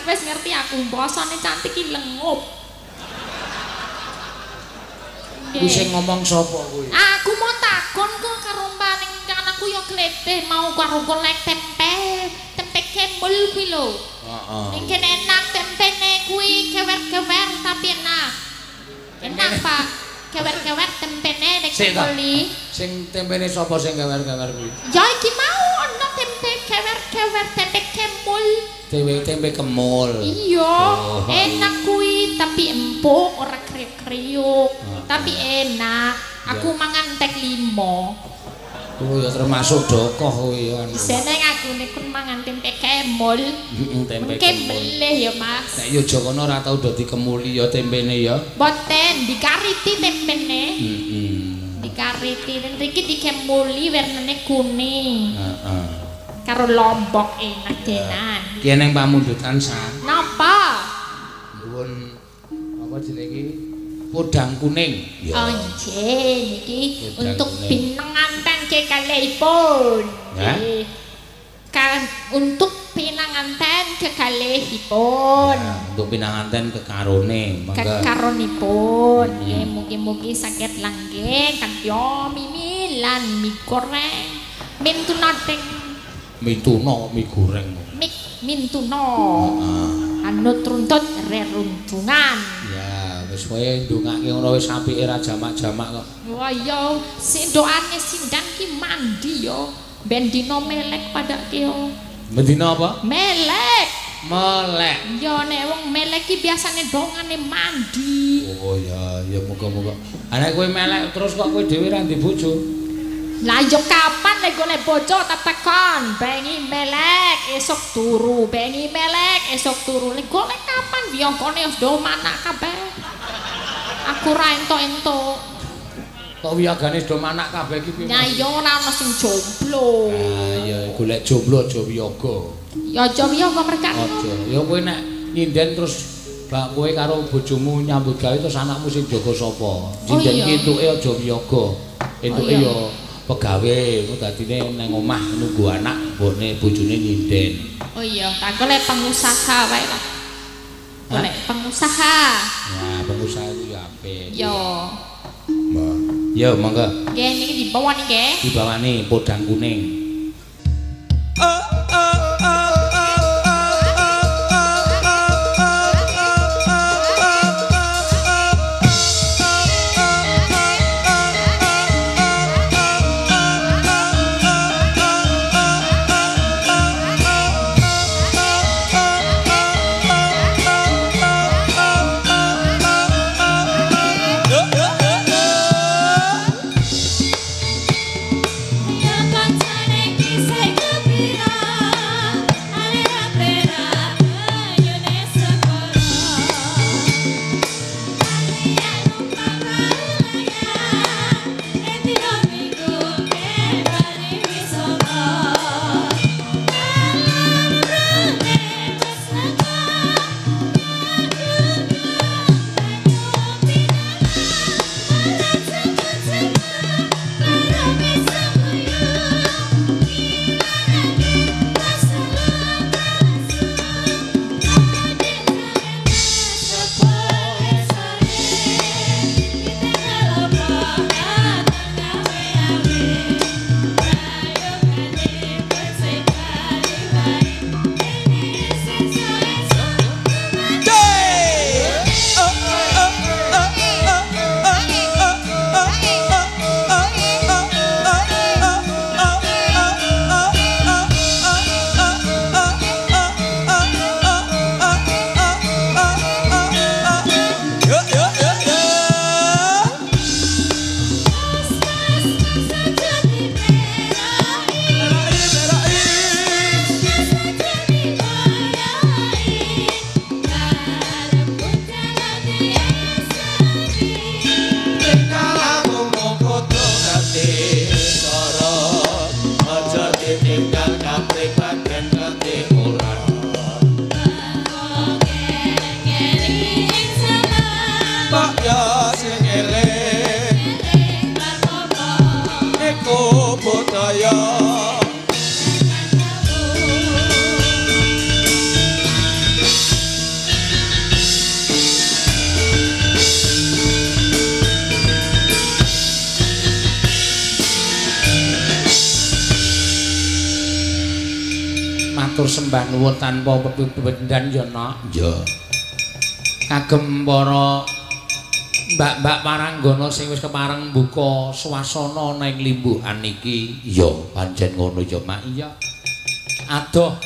wis ngerti aku basane cantik ki lengup. Kuwi sing ngomong sapa kuwi? Aku mau takon kok karo paning anakku yo gleteh mau karo golek tempe kembul kuwi lho. Heeh. Ning kene enak tempene kuwi kewer-kewer tapi enak. Enak Pak. Kewer-kewer tempene nek kembuli. Sing tempene sapa sing kewer-kewer kuwi? Ya iki mau ono tempe kewer-kewer tempe kembul. Tempe kemul. Iya, enak kuwi tapi empuk ora kriuk-kriuk. Tapi enak. Aku mangan tek 5. Oh ya termasuk dokoh kuwi ya. Seneng aku nek kun mangan tempe kemul. Tempe kemul ya Mas. Nek yo aja kono ora tau dadi kemuli ya tempene ya. Boten dikariti tempene. Dikariti dan iki dikemuli warnane kuning. Heeh. Karo lombok enak tenan. Ki neng pamundutan san. Napa? Nuwun apa jenenge iki? Podang kuning. Oh nggih niki untuk pinanganten kekalihipun. Nggih. Kan untuk pinanganten kekalihipun. Untuk pinanganten kekarone, mangga. Kekaronipun. Nggih mugi-mugi saged langgeng kadya mimilan mie goreng. Mituno mie goreng. Mintuno. Anut runtut reruntungan. Ya, wis wae ndongake ngono wis apike ra jamak-jamak kok. Wah ya, sing doane sindan ki mandi yo. Ben dino melek padake yo. Mendina apa? Melek. Melek. Yo nek wong melek ki biasane dongane mandi. Oh ya, ya muga-muga. Anek kowe melek terus kok kowe dhewe ra ndek bojo. Lah yo kapan nek golek bojo tak tekon, bengi melek esok turu, bengi melek esok turu. Nek golek kapan biongkone wis do manak kabeh. Aku ra entuk-entuk. Kok wiyagane do manak kabeh iki piye? Ya yo ora ono sing jomblo. Ah ya golek jomblo aja wiyaga. Ya aja wiyaga merkane. Aja. Ya kowe nek nyinden terus bak kowe karo bojomu nyambut gawe terus anakmu sing jaga sapa? Nyinden ki entuke aja wiyaga. Entuke ya pegawe, dadine nang omah nunggu anak, mbokne bojone nyinden. Oh iya, tak golek pengusaha wae lah. Golek pengusaha. Ya, pengusaha iki apik. Yo. Mbak. Yo, monggo. Nggih niki dibawa nggih. Dibawani podang kuning. Yang pancane matur sembah nuwun tanpa pependan ya Nak. Ya. Kagem para mbak-mbak paranggana sing wis kepareng mbuka swasana ana ing limbuhan iki. Ya, pancen ngono ya Mak. Iya. Adoh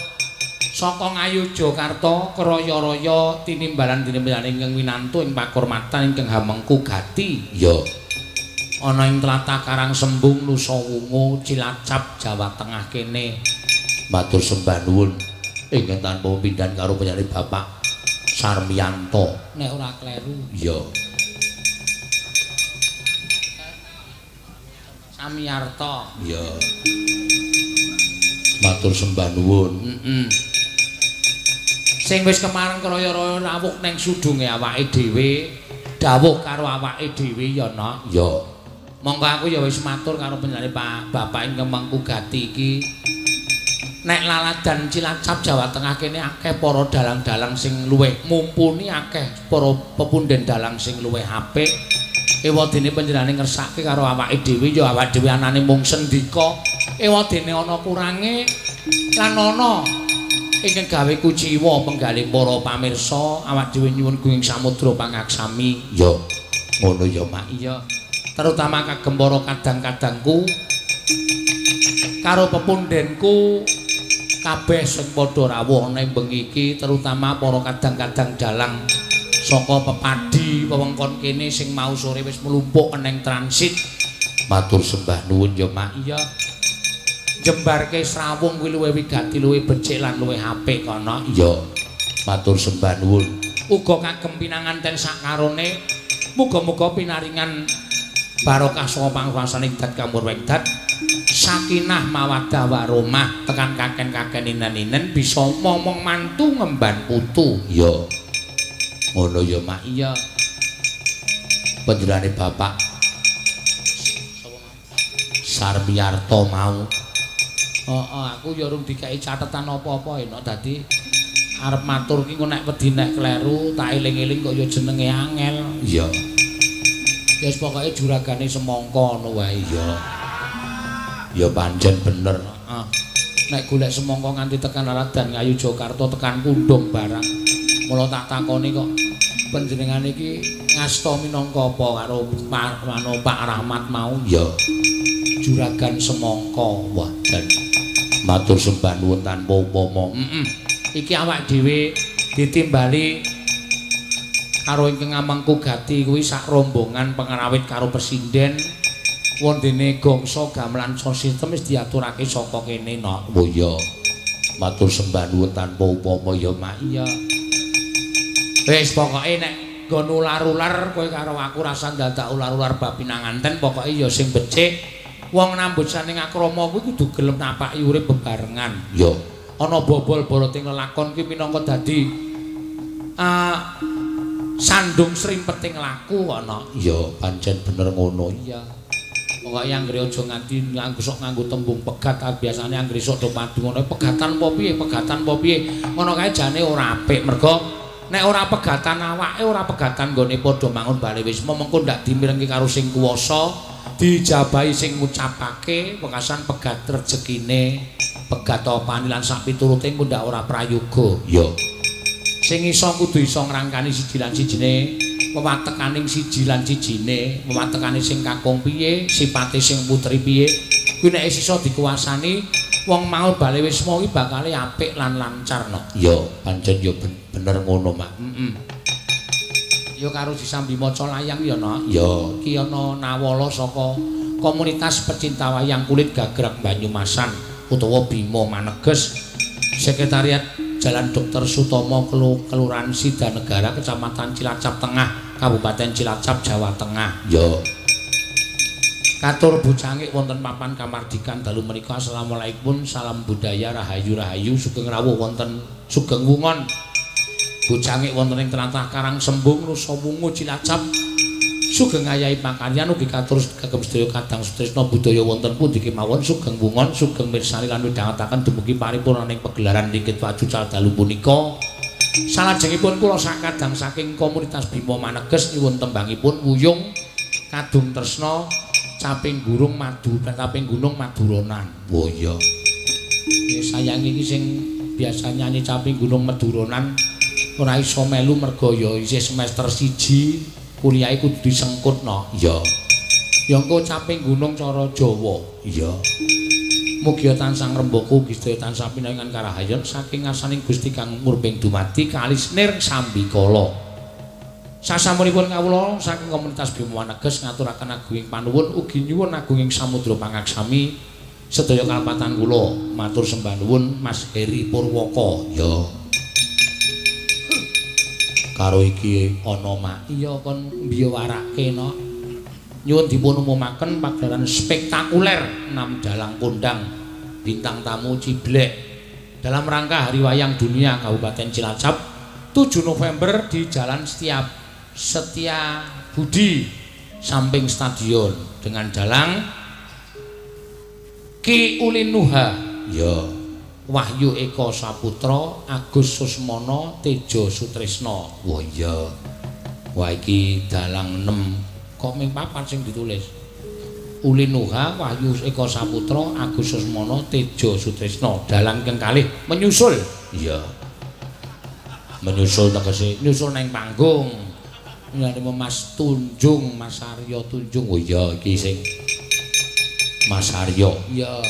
saka Ngayogyakarta kraya-raya tinimbalan-tinimbalan ingkang winantu ing pakurmatan ingkang hamengku gati. Ya. Ana ing tlatah Karangsembung Nusa Wungu Cilacap Jawa Tengah kene. Matur sembah nuwun ingkang tanpa pindhan karo penyanyi Bapak Sarmiyanto. Nek ora kleru. Ya. Samiyarta. Ya. Matur sembah nuwun. Sing wis kemareng kraya-raya rawuh ning sudunge awake dhewe, dawuh karo awake dhewe ya Nak. Ya. Monggo aku ya wis matur karo penyanyi Bapak ingkang mengku gati iki. Nek laladan Cilacap Jawa Tengah kene akeh para dalang-dalang sing luwih mumpuni, akeh para pepunden dalang sing luwih apik. Ewadene panjenengane ngersake karo awake dhewe ya awake dhewe anane mung sendika. Ewadene ana kurange lan ana ingkang gawe kuciwa penggalih para pamirsa awak dhewe nyuwun kuing samudra pangaksami. Ya, ngono ya Mak. Iya. Terutama kagem para kadang-kadangku karo pepundenku kabeh sing padha rawuh ning bengi iki, terutama para kadang-kadang dalang saka Pepadi wewengkon kene sing mau sore wis mlumpuk ning transit. Matur sembah nuwun ya Mak. Iya. Jembarke srawung kuwi luwih wigati, luwih becik lan luwih apik kana. Iya. Matur sembah nuwun. Uga kagem pinanganten sakarone muga-muga pinaringan barokah saka pangwasaning dat kamur wekdat sakinah mawaddah warahmah tekan kaken-kaken inen-inen bisa momong mantu ngemban putu. Ya. Ngono ya Mak. Iya. Panjenengane Bapak Sarmiyanto mau. Aku ya urung dikai catetan apa-apa enak dadi arep matur ki nek wedi nek kleru tak eling-eling kok ya jenenge angel. Iya. Ya pokoke juragane semangka ngono wae ya. Ya pancen bener. Nek golek semangka nganti tekan laladan Ngayogyakarta tekan Kundung barang. Mula tak takoni kok panjenengane iki ngasta minangka apa karo Pak Rahmat mau? Ya. Juragan semangka. Wah, dan matur sembah nuwun tanpa upama. Iki awak dhewe ditimbali karo ingkang ngamangku gati kuwi sak rombongan pengrawit karo presiden wondene gongso gamelan sosistem wis diaturake saka kene Nak. Oh iya. Matur sembah nuwun tanpa upama ya Mak. Iya. Wis pokoke nek nggon ular-ular kowe karo aku rasa dadak ular-ular bab pinanganten pokoke ya sing becik wong nambut saning akrama kuwi kudu gelem napaki urip bebarengan. Ya. Ana bobol boroting lelakon ki minangka dadi sandung srimpeting laku ana. Ya, pancen bener ngono. Iya. Pokoke anggere aja nganti nganggo tembung pegat, biasane anggere sok do padu ngono. Pegatan apa piye? Pegatan apa piye? Ngono kae jane ora apik. Mergo nek ora pegatan awake, ora pegatan nggone padha mangun bali wis mengko ndak dimirengke karo sing kuwasa, dijabahi sing ngucapake wekasan pegat rezekine, pegat opane lan sak piturute engko ndak ora prayoga. Ya. Sing iso kudu iso ngrangkani siji lan sijine, wewatekaning siji lan sijine, wewatekane sing kakung piye, sipate sing putri piye. Kuwi nek iso dikuasani, wong mau bali wis mau iki bakale apik lan lancar no. Ya, pancen ya bener ngono, Mak. Ya karo disambi maca layang ya, Nak. Ya, iki ana nawala saka komunitas pecinta wayang kulit Gagrag Banyumasan utawa Bima Maneges, Sekretariat Jalan Dr. Sutomo Kelurahan Sidanegara, Kecamatan Cilacap Tengah, Kabupaten Cilacap, Jawa Tengah. Ya. Katur bucangik wonten papan kamardikan dalu menika. Assalamualaikum, salam budaya, rahayu rahayu, sugeng rawuh wonten Sugeng Wungon. Bucangik wonten ing tlatah Karangsembung, Nusa Wungu, Cilacap. Sugeng ayahi pakaryan ugi katur kagem sedaya kadang sutresna budaya wonten pundi kemawon. Sugeng Wungon, sugeng mirsani lan midhangetaken dumugi paripurnaning pegelaran nggih pacucal dalu punika. Salajengipun kula sakadang saking komunitas Bima Maneges nyuwun tembangipun Wuyung Kadung Tresna Caping Gunung Madu, Caping Gunung Maduronan. Oh iya. Ya sayang iki sing biasa nyanyi Caping Gunung Meduronan ora iso melu merga ya isih semester 1 kuliah kudu disengkutno. Iya. Ya engko Caping Gunung cara Jawa. Iya. Mugi tansah ngrembaka ugi sedaya tansah pinangan karahayon saking ngarsaning Gusti kang murbeng dumadi kalis nir sambikala. Sasampunipun kawula saking komunitas Bima Waneges ngaturaken agunging panuwun ugi nyuwun agunging samudra pangaksami sedaya kalpatan kula matur sembah nuwun Mas Heri Purwaka. Ya. Karo iki ana mak iya kon mbiyawarake no. Nyuwun dipun umumaken pagelaran spektakuler 6 dalang kondang bintang tamu Ciblek dalam rangka Hari Wayang Dunia Kabupaten Cilacap 7 November di Jalan Setia Budi samping stadion dengan dalang Ki Ulin Nuha ya Wahyu Eko Saputra Agus Susmono Tejo Sutrisno. Wah iya wah iki dalang 6 kok ming papat sing ditulis Ulin Nuha Wahyu Eko Saputra Agus Susmono Tejo Sutrisno dalang kang kalih menyusul. Iya menyusul tegese nyusul nang panggung ngene Mas Tunjung Mas Aryo Tunjung. Oh iya iki sing Mas Aryo. Iya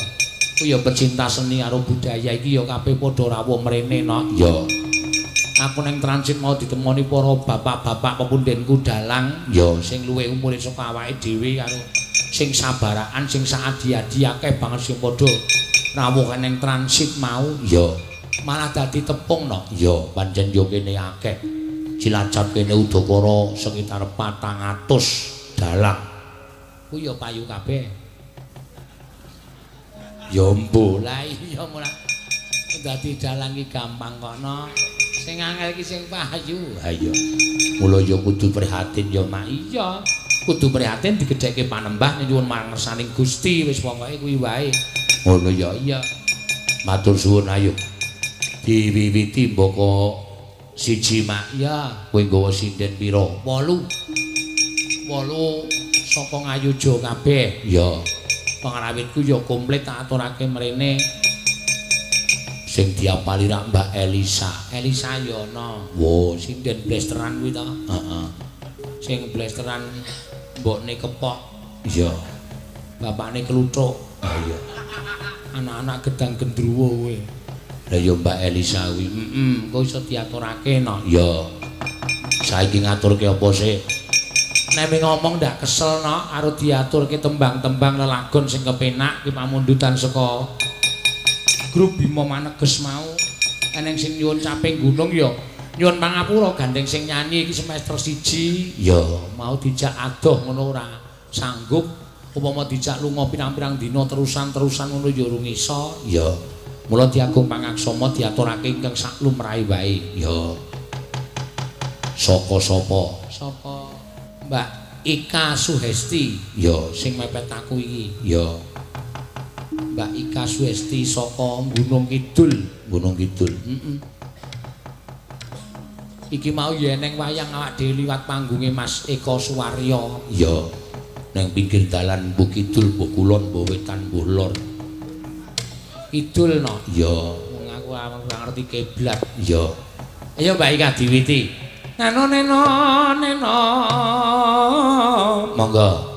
ku ya pecinta seni karo budaya iki ya kabeh padha rawuh mrene no. Iya aku neng transit mau ditemoni para bapak-bapak pepundhenku dalang ya sing luwih umure saka awake dhewe karo sing sabaraan sing saadi-adi akeh banget sing padha rawuh neng transit mau ya malah dadi tepung no. Ya pancen yo kene akeh Cilacap kene udakara sekitar 400 dalang ku ya payu kabeh ya mbuh la iya mulai dadi dalang iki gampang kono sing angel iki sing payu. Ha iya. Mula ya kudu prihatin ya mak. Iya. Kudu prihatin digedhekke panembah nyuwun marang ngersaning Gusti wis pokoke kuwi wae. Ngono ya iya. Matur suwun ayo. Diwiwiti mboko siji mak. Ya, kowe nggawa sinden pira? 8. 8 saka Ngayuja kabeh. Ya. Pangrawitku ya komplit tak aturake mrene. Sing diapali rak Mbak Elisa. Elisa ya ana. Wo, sinden blesteran kuwi to. Heeh. Sing blesteran mbokne kepok. Iya. Bapakne kluthuk. Ha iya. Anak-anak gedang gendruwo kowe. Lah ya Mbak Elisa kuwi. Kok iso diaturake no? Ya. Saiki ngaturke apa sih? Nek ngomong ndak kesel no karo diaturke tembang-tembang lelagon sing kepenak ki pamundutan saka grup Bima Waneges mau eneng sing nyuwun Caping Gunung ya nyuwun pangapura gandeng sing nyanyi iki semester 1 ya mau dijak adoh ngono ora sanggup upama dijak lunga pirang-pirang dina terusan-terusan ngono ya urung iso ya mula diagung pangaksama diaturake ingkang sak lumrahe wae ya saka sapa saka Mbak Ika Suhesti ya sing mepet aku iki ya Mbak Ika Suhesti saka Gunung Kidul. Gunung Kidul. Iki mau ya neng wayang awak dhewe liwat panggunge Mas Eko Suwaryo. Iya. Neng pinggir dalan mbuh kidul, mbuh kulon, mbuh wetan, mbuh lor. Kidul no. Iya. Wong aku ora ngerti kiblat. Iya. Ayo Mbak Ika diwiti. Neno neno neno. Monggo.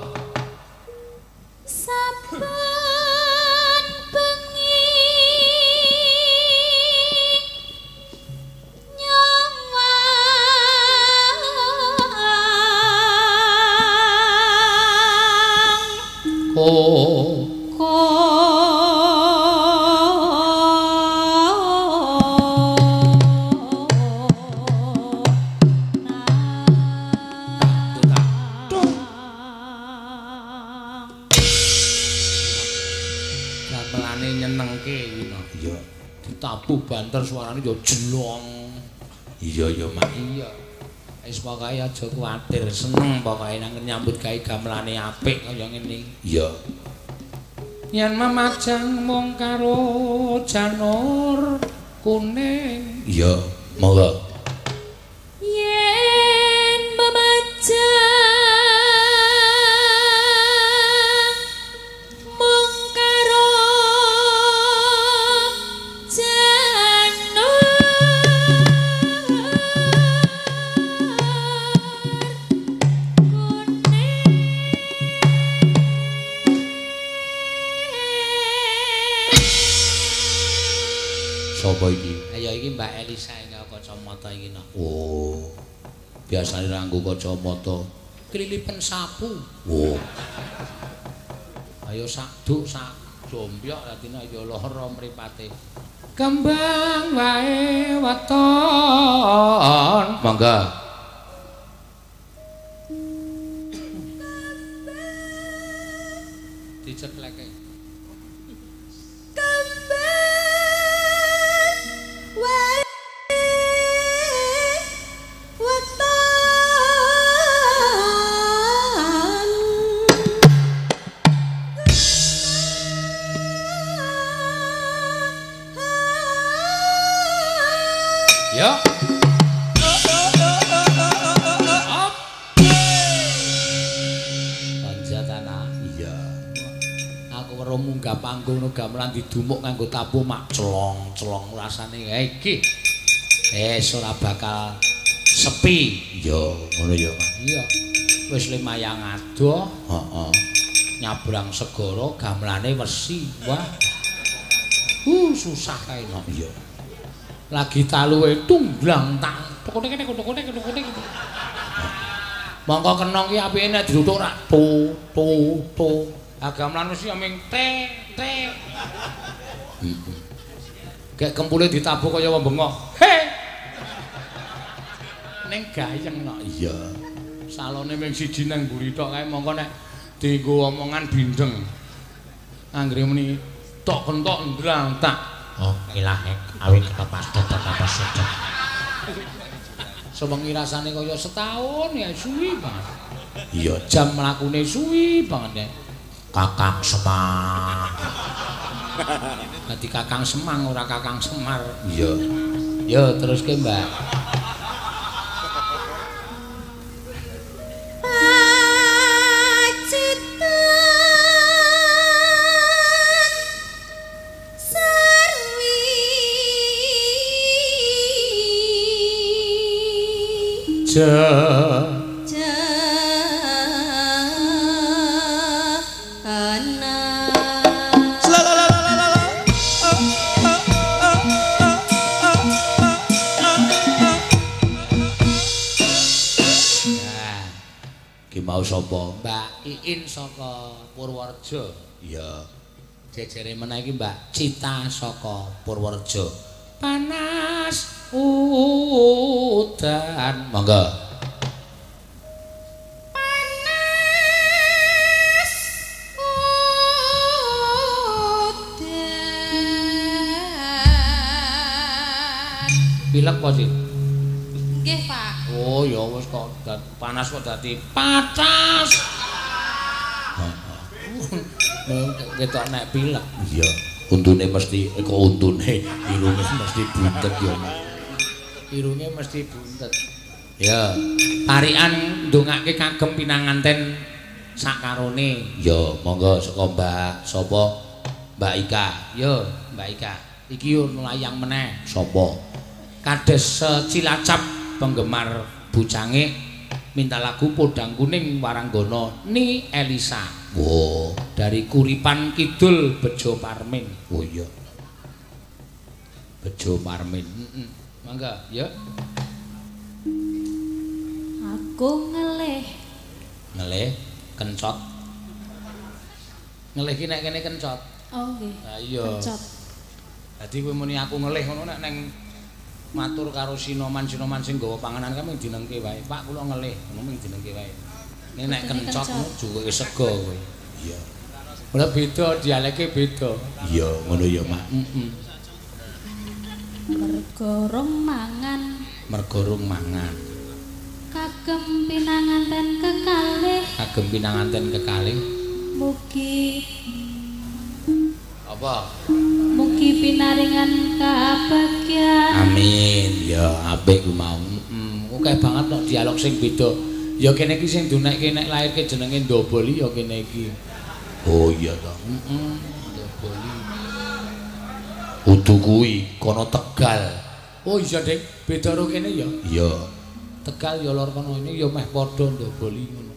Ditabuh banter suarane yo jelong. Iya ya mak iya. Wis pokoke aja kuwatir, seneng pokoke nang nyambut gawe gamelane apik kaya ngene. Iya. Yen mamajang mung karo janur kuning. Iya, monggo. Yen mamajang mung karo janur Elisa nggo kacamata iki nak. Oh. Biasane nganggo kacamata klilipen sapu. Oh. Ayo sak duk sak jombyok dadine ya lara mripate. Kembang wae weton. Mangga. Dicepleke. Kembang wae weton. Ya. Munggah panggung gamelan didumuk nganggo tapu mak celong-celong rasane iki. Ora bakal sepi. Ya, ngono ya, Mas. Iya. Wis lumayan adoh. Heeh. Nyabrang segara gamelane wesi. Wah. Susah kae no. Iya. Lagi taluhe tunglang tang. Tokone. Mongko kenong ki apike nek dirutuk rak to. Gamelan mesti aming te. Kayak kempule ditabuh kaya wong bengok. He. Ning gayeng kok. Iya. Salone ming siji nang mburi tok kae mongko nek dienggo omongan bindeng. Anggere muni tok kentok ndlang tak. Oh, ilahe awit kepas sedep. Sewengi rasane kaya setahun ya suwi banget. Iya, jam mlakune suwi banget ya. Kakang Semang. Dadi Kakang Semang ora Kakang Semar. Iya. Yo teruske, Mbak. Mau sapa? Mbak Iin saka Purworejo. Iya. Jejere meneh iki Mbak Cita saka Purworejo. Panas udan. Monggo. Panas udan. Pilek apa sih? Nggih, Pak. Oh ya wis kok panas kok dadi patas. Ketok nek pilek. Iya, untune mesti kok untune irunge mesti buntet ya. Irunge mesti buntet. Ya, tarikan ndongake kagem pinanganten sakarone. Ya, monggo saka Mbak sapa? Mbak Ika. Yo, Mbak Ika. Iki yo layang meneh. Sapa? Kades Cilacap penggemar Bucange minta lagu Podang Kuning Waranggana Ni Elisa. Wow, dari Kuripan Kidul Bejo Parmin. Oh iya. Bejo Parmin. Mangga, ya. Aku ngelih. Ngelih kencot. Ngelih ki nek kene kencot. Oh nggih. Ha iya. Kencot. Dadi kowe muni aku ngelih ngono nek neng matur karo sinoman sing nggawa panganan kae mung dinengke wae. Pak kula ngelih, ngono mung dinengke wae. Nek kencot juke sego kowe. Iya. Ora beda dialeke beda. Iya, ngono ya, Mak. Mergo rong mangan. Mergo rong mangan. Kagem pinanganten kekalih. Kagem pinanganten kekalih. Mugi apa? Mugi pinaringan kabagyan. Amin. Ya apik ku mau. Akeh banget kok dialog sing beda. Ya kene iki sing dunekke nek lairke jenenge Ndoboli ya kene iki. Oh iya to. Ndoboli. Udu kuwi kono Tegal. Oh iya, Dik. Beda karo kene ya? Iya. Tegal ya lor kono ini ya meh padha Ndoboli ngono.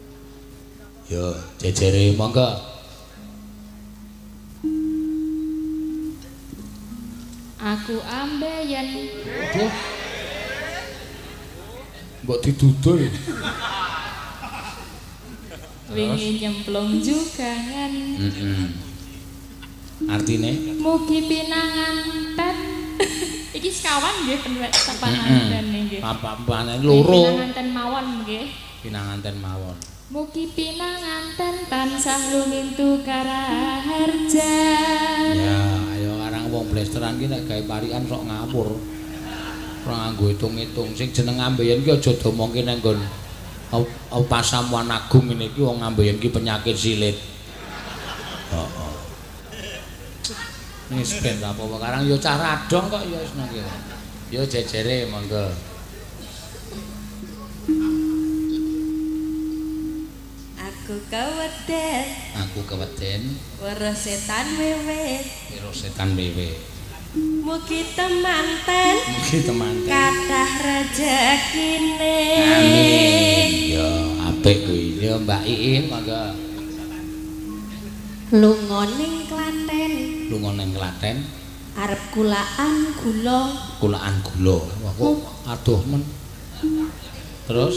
Ya, jejere monggo. Aku ambeien. Aduh. Mbok didudul. Wingi nyemplung jugangan. Artine mugi pinanganten. Iki sekawan nggih panganten nggih. Papan loro. Pinanganten mawon nggih. Pinanganten mawon. Mugi pinanganten tansah lumintu karaharja. Ya, ayo arang wong blesteran ki nek gawe parikan sok ngawur. Ora nganggo hitung-hitung. Sing jeneng ambeien ki aja domongke nang nggon Pasamuan Agung ngene iki wong ambeien ki penyakit silit. Heeh. Wis ben apa-apa karang ya cah radong kok ya wis nang kene. Ya jejere monggo. Aku keweden. Aku keweden. Weruh setan wewe. Weruh setan wewe. Mugi temanten. Mugi temanten. Kathah rejekine. Amin. Ya apik kuwi. Ya Mbak Iin monggo. Lunga ning Klaten. Lunga ning Klaten. Arep kulaan gula. Kulaan gula. Wah kok adoh men. Terus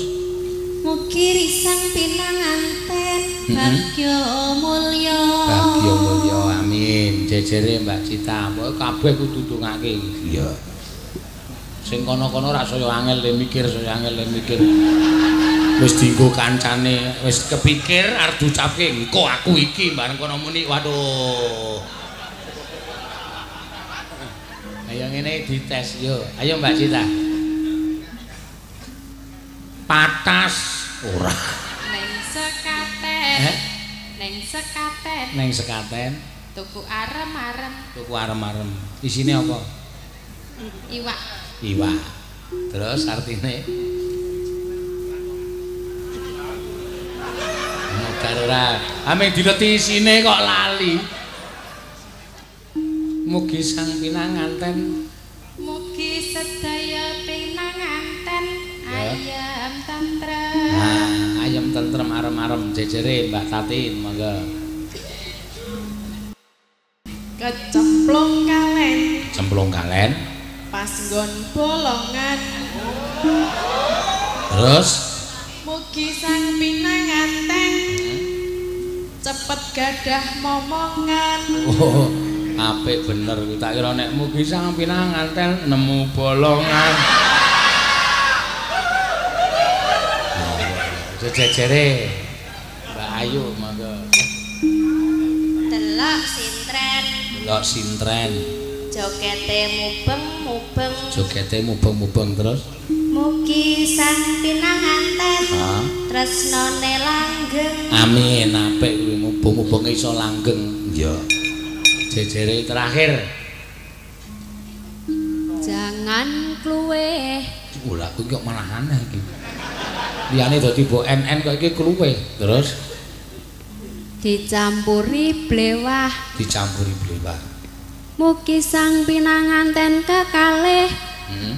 mugi risang pinanganten bagya mulya. Bagya mulya amin. Jejere Mbak Cita, pokoke kabeh kudu ndongake. Iya. Sing kono-kono ra saya angel le mikir, saya angel le mikir. Wis dienggo kancane, wis kepikir arep diucapke engko aku iki bareng kono muni waduh. Ayo ngene dites yo. Ayo Mbak Cita. Patas ora. Neng sekaten. Neng sekaten. Neng sekaten. Tuku arem-arem. Tuku arem-arem. Isine apa? Iwak. Iwak. Terus artine? Ora. Ameng dileti isine kok lali. Mugi sang pinanganten. Mugi sedaya pinanganten ayam tentrem. Nah, ayam tentrem arem-arem jejere Mbak Tatin monggo. Kecemplung kalen. Cemplung kalen. Pas nggon bolongan. Terus mugi sang pinanganten cepet gadah momongan. oh, apik bener kuwi tak kira nek mugi sang pinanganten nemu bolongan. Jejere Mbak Ayu monggo. Delok sintren. Delok sintren. Jogete mubeng-mubeng. Jogete mubeng-mubeng terus. Mugi sang pinanganten Ha? tresnane langgeng. Amin, apik kuwi mubeng-mubenge iso langgeng. Iya. Jejere terakhir. Jangan kluwe. Ora kuwi kok malah aneh iki. Liyane dadi mbok NN kok iki kluwe. Terus Dicampuri blewah. dicampuri blewah. Mugi sang pinanganten kekalih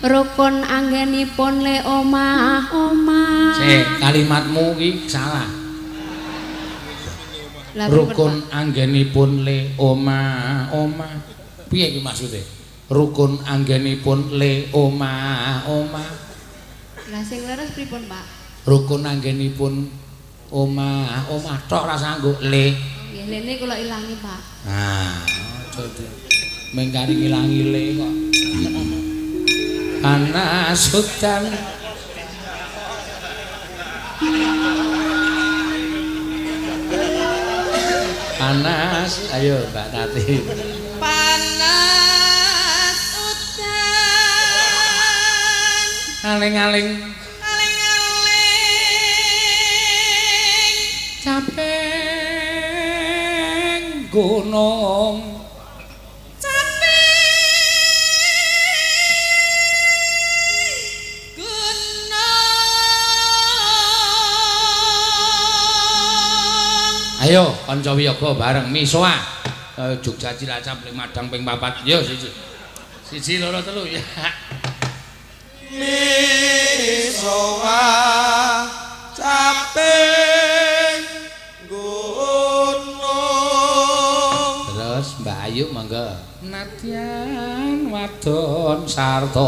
rukun anggenipun le omah-omah. Sik, kalimatmu iki salah. Rukun anggenipun le omah-omah. Piye iki maksude? Rukun anggenipun le omah-omah. Lah sing leres pripun, Pak? Rukun anggenipun omah-omah tok ra sanggo le. Nggih, lene kula ilangi, Pak. Nah, aja mengkari ngilangi le kok. Ana sultan panas, ayo Mbak Tati. Panas udan. Aling-aling Aling-aling. caping gunung. Ayo kanca wiyaga bareng misoa. Jogja Cilacap ling Madang ping 4. Yo siji. Siji loro telu ya. Misoa caping gunung. Terus Mbak Ayu monggo. Nadyan wadon sarta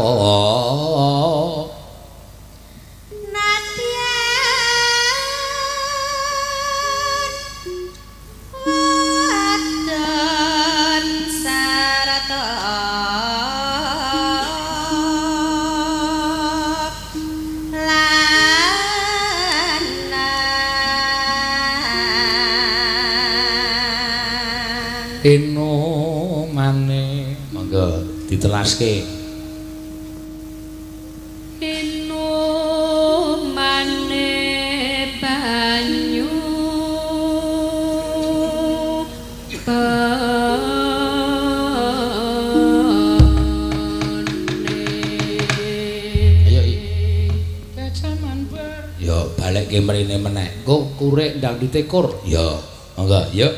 eno maneh monggo ditelaske eno maneh banyu ayo kejaman bar yo balik ke mrene meneh engko kurek ndang ditekur yo monggo yo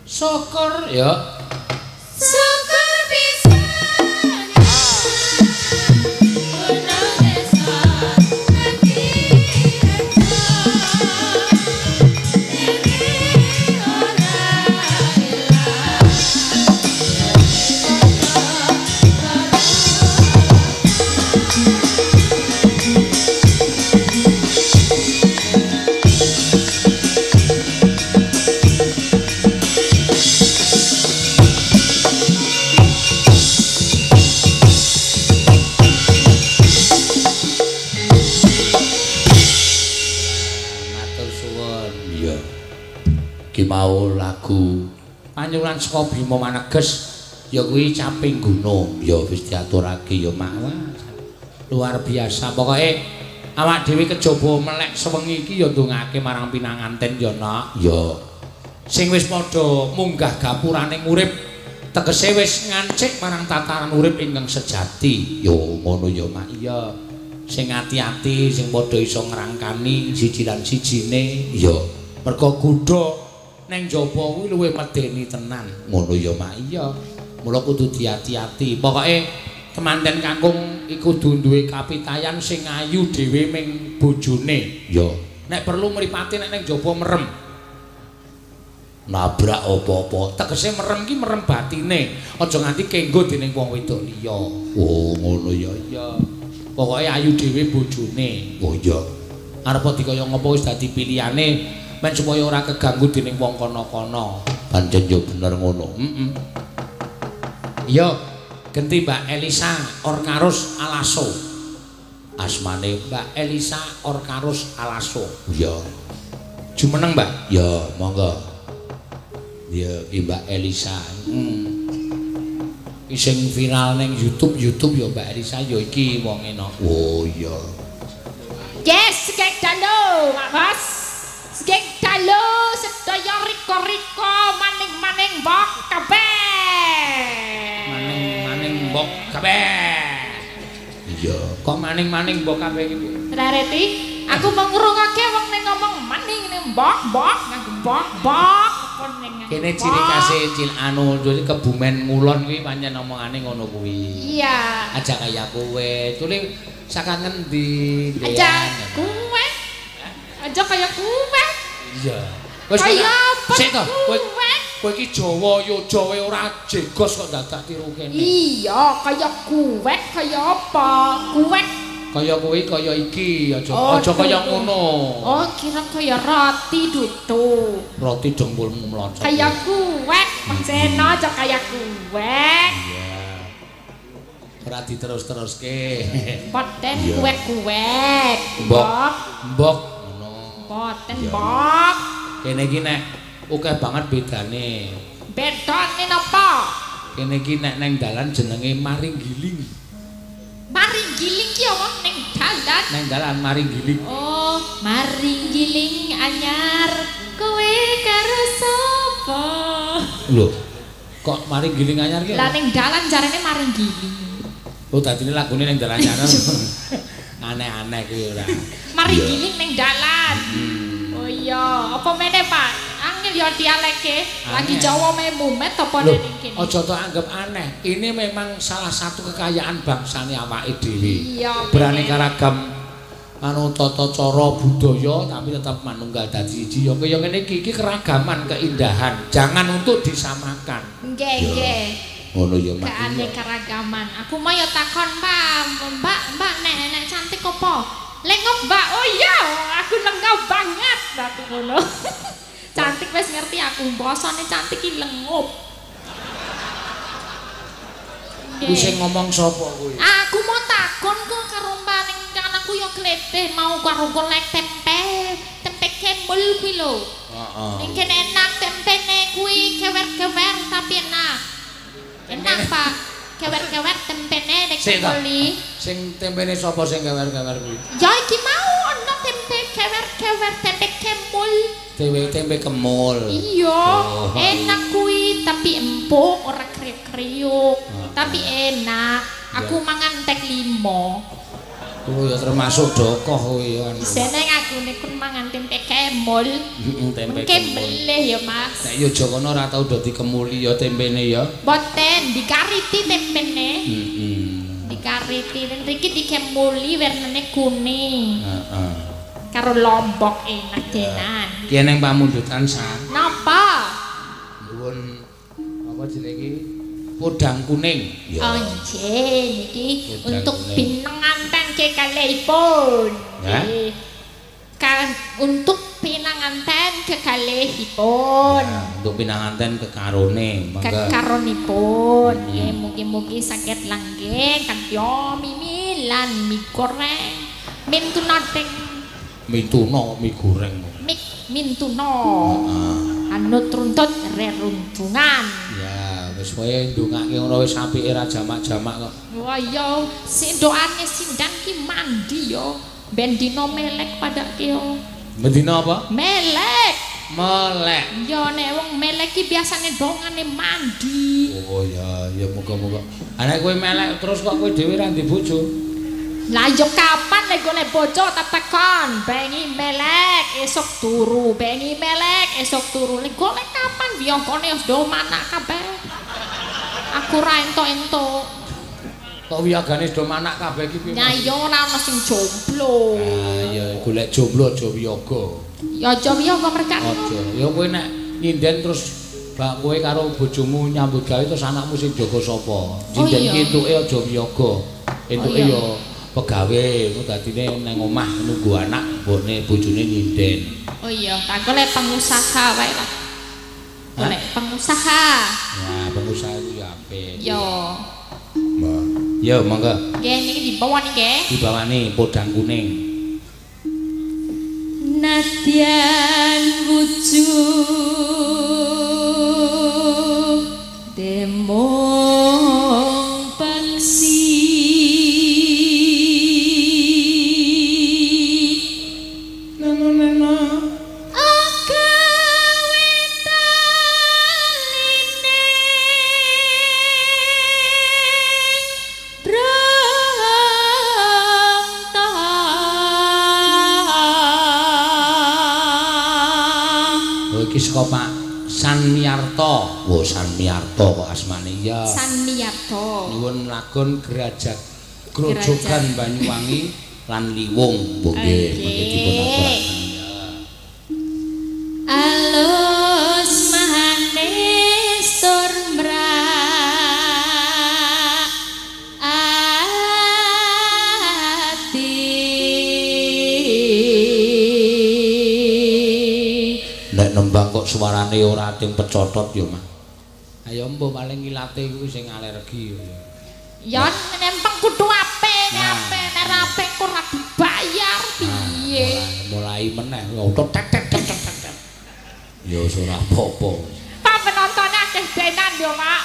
Syukur ya. Syukur bisa. Mau lagu panyulan saka Bima Maneges ya kuwi Caping Gunung ya wis diaturake ya mak luar biasa pokoke awak dhewe kejaba melek sewengi iki ya ndongake marang pinanganten ya nak ya sing wis padha munggah gapuraning urip tegese wis ngancik marang tataran urip ingkang sejati ya ngono ya mak iya sing ati-ati sing padha iso ngrangkani siji lan sijine ya merga kudu neng jaba kuwi luwih medeni tenan ngono ya mak iya mula kudu diati-ati pokoke temanten kakung iku kudu duwe kapitayan sing ayu dhewe ming bojone ya nek perlu mripate nek neng jaba merem nabrak apa-apa tegese merem ki merem batine aja nganti kenggo dening wong wedok liya oh ngono ya iya pokoke ayu dhewe bojone oh iya arep dikaya ngapa wis dadi pilihane men supaya ora keganggu dening wong kono-kono. Pancen yo bener ngono. Iya, genti Mbak Elisa Orkarus Alaso. Asmane Mbak Elisa Orkarus Alaso. Iya. Jumeneng, Mbak? Ya, monggo. Ya, Mbak Elisa. Sing viral ning YouTube ya Mbak Elisa ya iki wong enak. Oh iya. Yes, kek dalo, Pak Bos. Gek dalu sedaya riko-riko maning-maning mbok kabeh. Maning-maning mbok kabeh. Iya, kok maning-maning mbok kabeh iki? Rareti, aku mau ngrungokake wong ning ngomong maning mbok-mbok nganggo mbok-mbok ning. Kene ciri khase cil anu jadi Kebumen Ngulon kuwi pancen omongane ngono kuwi. Iya. Aja kaya kowe. Tule saka ngendi? Aja kowe. Aja kaya kowe. Iya. Wis kaya sik to, kowe iki Jawa yo Jawa ora jegos kok dadak tiru kene. Iya, kaya kuwek kaya apa? Kuwek kaya kowe kaya iki aja kaya ngono. Oh, kira kaya roti dutu. Roti jempul mlocot. Kaya kuwek, pancena aja kaya kuwek. Iya. Ora diterus-teruske. Boten kuwek-kuwek. Mbok boten mbok. Kene iki nek akeh banget bedane. Bedane napa? Kene iki nek nang dalan jenenge Maringgiling. Maringgiling ki apa ning dalan? Nang dalan Maringgiling. Oh, Maringgiling anyar kowe karo sapa? Lho, kok Maringgiling anyar ki? Lah ning dalan jarene Maringgiling. Oh, dadine lagune ning dalan anyar. Aneh-aneh kuwi ora. Maringgiling ning dalan. Oh iya, apa meneh Pak? Angel ya dialeke. Lagi Jawa memumet apa ning kene? Aja tok anggap aneh. Ini memang salah satu kekayaan bangsane awake dhewe. Iya. Beraneka-ragam anu tata cara budaya tapi tetap manunggal dadi siji. Ya kaya ngene iki keragaman, keindahan. Jangan untuk disamakan. Nggih. Ngono ya Mak. Keanekaragaman. Aku mau ya takon, Mbak, nek cantik apa? Lengop, Mbak. Oh iya, aku lengop banget. Aku ngono. Cantik wis ngerti aku, bosone cantik iki lengop. Kuwi sing ngomong sapa kuwi? Aku mau takon kok karo Mbak ning anakku ya gleteh mau karo golek tempe kemul kuwi lho. Heeh. Ning kene enak tempene kuwi kewer-kewer tapi enak. Enak Pak, kewer-kewer tempene nek beli. Sing tempene sapa sing kewer-kewer kuwi? Ya iki mau ono tempe kewer-kewer tempe kemul. Tempe kemul. Iya, enak kuwi tapi empuk ora kriuk-kriuk. Tapi enak. Aku mangan tek 5. Oh ya termasuk dokoh kowe ya. Isene ngagune kun mangan tempe kemul. Tempe kemul ya Mas. Nek yo aja kono ora tau dadi kemuli ya tempene ya. Boten dikariti tempene. Dikariti dan mriki dikemuli warnane kuning. Heeh. Karo lombok enak denan. Ki neng pamundutan san. Napa? Nuwun apa jenenge iki? Podang kuning. Oh nggih niki untuk pinanganten kekalihipun. Nggih. Kan untuk pinanganten kekalihipun. Untuk pinanganten kekarone, mangga. Kekaronipun. Nggih mugi-mugi saged langgeng kadya mimilan mie goreng. Mintuno mie goreng. Mintuno. Anut runtut reruntungan. Ya, wis kowe ndongake ngono wis apike ra jamak-jamak kok. Wah ya, sing doane sindan ki mandi yo. Ben dina melek padake yo. Mendina apa? Melek. Melek. Yo nek wong melek ki biasane dongane mandi. Oh ya, ya muga-muga. Nek kowe melek terus kok kowe dhewe ra ndek bojo. Lah yo kapan nek golek bojo tak tekon, bengi melek esok turu, bengi melek esok turu. Nek golek kapan biongkone wis do manak kabeh. Aku ra entuk-entuk. Kok wiyagane do manak kabeh iki piye? Ya yo ora ono sing jomblo. Ah ya golek jomblo aja wiyaga. Ya aja wiyaga merkane. Aja. Ya kowe nek nyinden terus bak kowe karo bojomu nyambut gawe terus anakmu sing jaga sapa? Nyinden ki entuke aja wiyaga. Entuke ya pegawe, dadine nang omah nunggu anak, mbokne bojone nyinden. Oh iya, tak golek pengusaha wae lah. Golek pengusaha. Ya, pengusaha iki apik. Yo. Mbah. Yo, monggo. Nggih niki dibawani nggih. Dibawani podang kuning. Nadyan wujud demong paksi Saka Pak Sanmiarto. Wo Sanmiarto kok asmane ya. Sanmiarto. Nyuwun lagon gerajak grojogan Banyuwangi lan Liwung. Nggih, mangke dipun aturaken ya. Alus manis tur mrak ati nek nembang kok suarane ora ting pecotot ya, Mas. Ayo mbok paling ilate kuwi sing alergi ya. Ya nempeng kudu apik, apik nek ra apik kok ora dibayar piye. Mulai meneh tek tek tek tek. Ya ora apa-apa. Pak penontonnya akeh denan yo, Pak.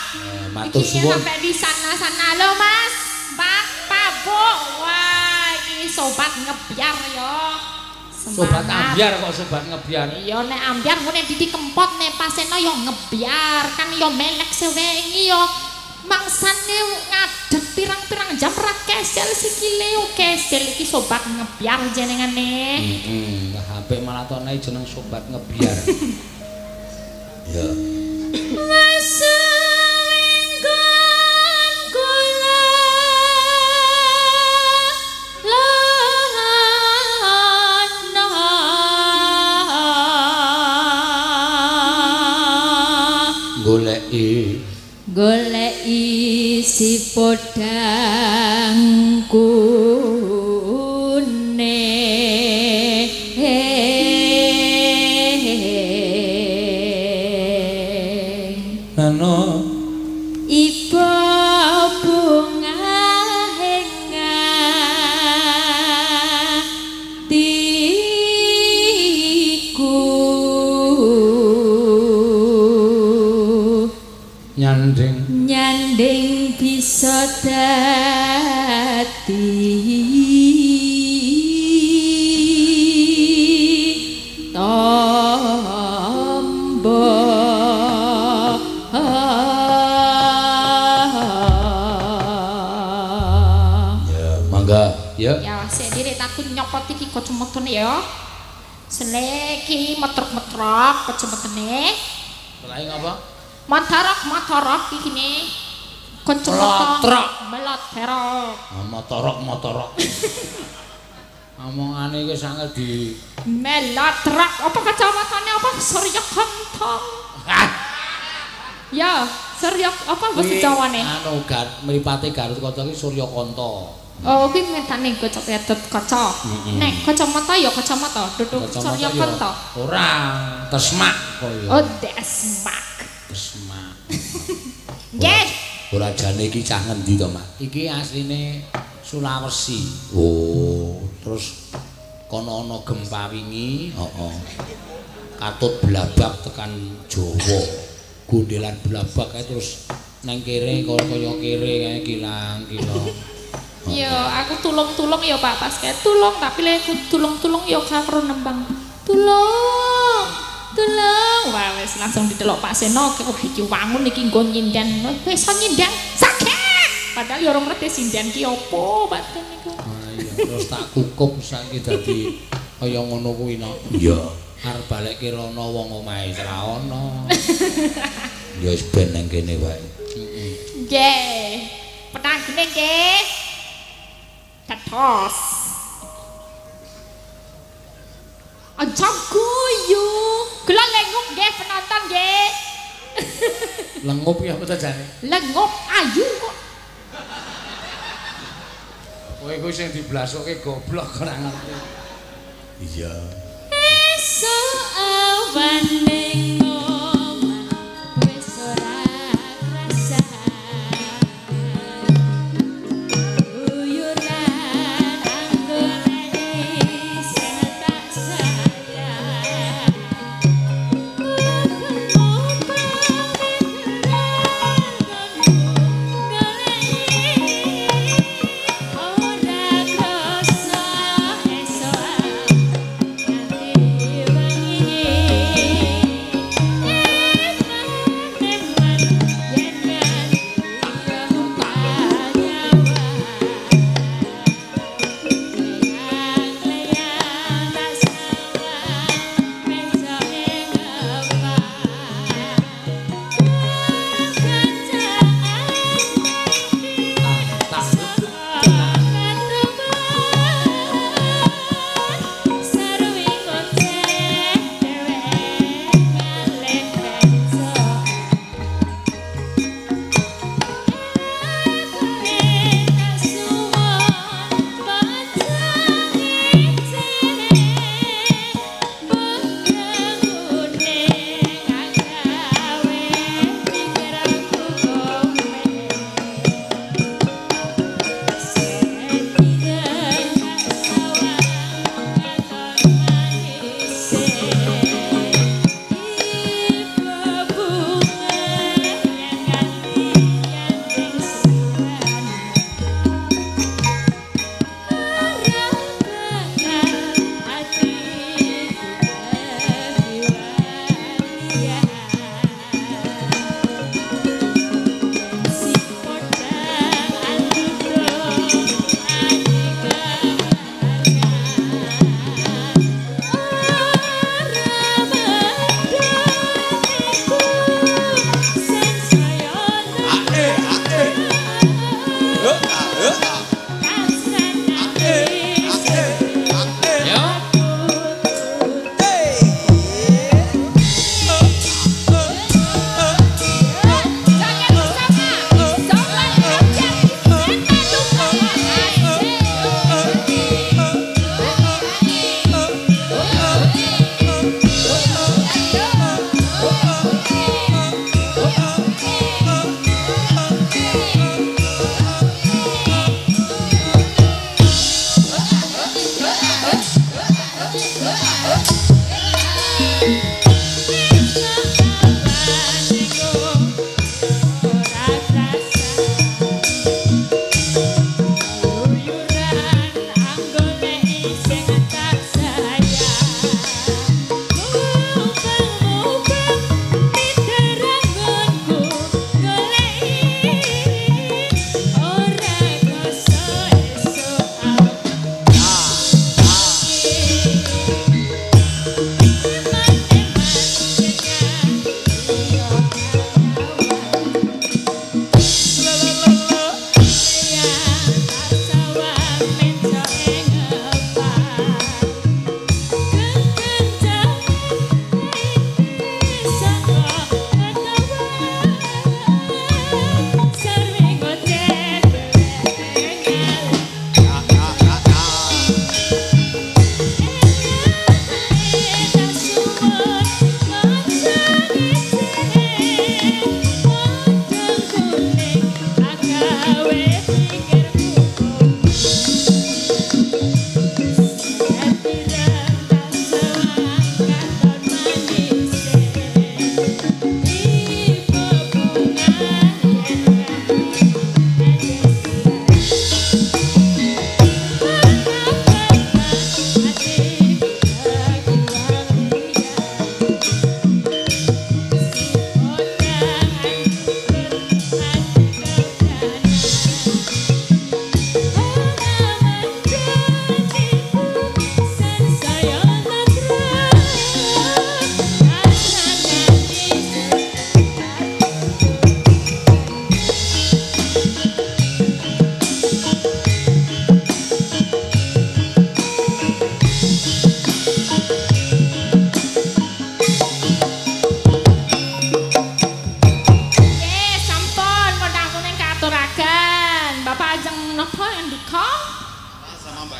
Matur suwun. Sampai di sana-sana lho, Mas. Pak Bu. Wah, iki sobat ngebyar yo. Sobat ambyar kok sobat ngebyar. Iya nek ambyar ngene Didi Kempot nek paseno yo ngebyar kan yo melek sewengi yo. Mangsane ngadeg pirang-pirang jam ra kesel sikile yo kesel iki sobat ngebyar jenengane. Heeh, HP malah tonai jeneng sobat ngebyar. Ya. goleki si podang kuning ano iba bunga henga tiku nyanding bisa dadi tombo ya mangga ya iki nyopot iki kacamatane ya. Sene iki metrok-metrok kacamatane. Mulai ngapa? Motorok iki ne. Kacamata meloterok. Motorok. Omongane iki sangat di meloterok. Apa kacamatane apa? Surya Kanta. Ya, Surya apa bahasa Jawane? Anu mripate Garut Kaca iki Surya Kanta. Oh, kuwi metane kaca. Nek kacamata ya kacamata, duduk Surya Kanta. Ora, Desmak kaya. Oh, Desmak. Nggih. Ora jane iki cah ngendi to, Mak? Iki asline Sulawesi. Oh, terus kono ana gempa wingi, heeh. Katut blabak tekan Jawa. Gondelan blabak kae terus nang kere kaya kere kae kilang-kilang. Ya, aku tulung-tulung ya Pak, pas kae tulung tapi lek tulung-tulung ya karo nembang. Tulung. Wah, wis langsung didelok Pak Seno, kok iki wangun iki nggo nyinden. Wis nyinden. Sakit. Padahal ya ora ngerti sinden ki opo, Pak niku. Ah iya, terus tak kukup saiki dadi kaya ngono kuwi no. Iya. Arep balekke rono wong omahe ora ono. Ya wis ben nang kene wae. Heeh. Nggih. Petangene nggih. Tetos. Aja guyu. Kula lengup nggih penonton nggih. Lengup ya apa jane? Lengup ayu kok. Kowe kuwi sing diblasokke goblok ora ngerti. Iya. Esuk awan ning omah wis ora krasa. Uyuran anggone sing tak sayang.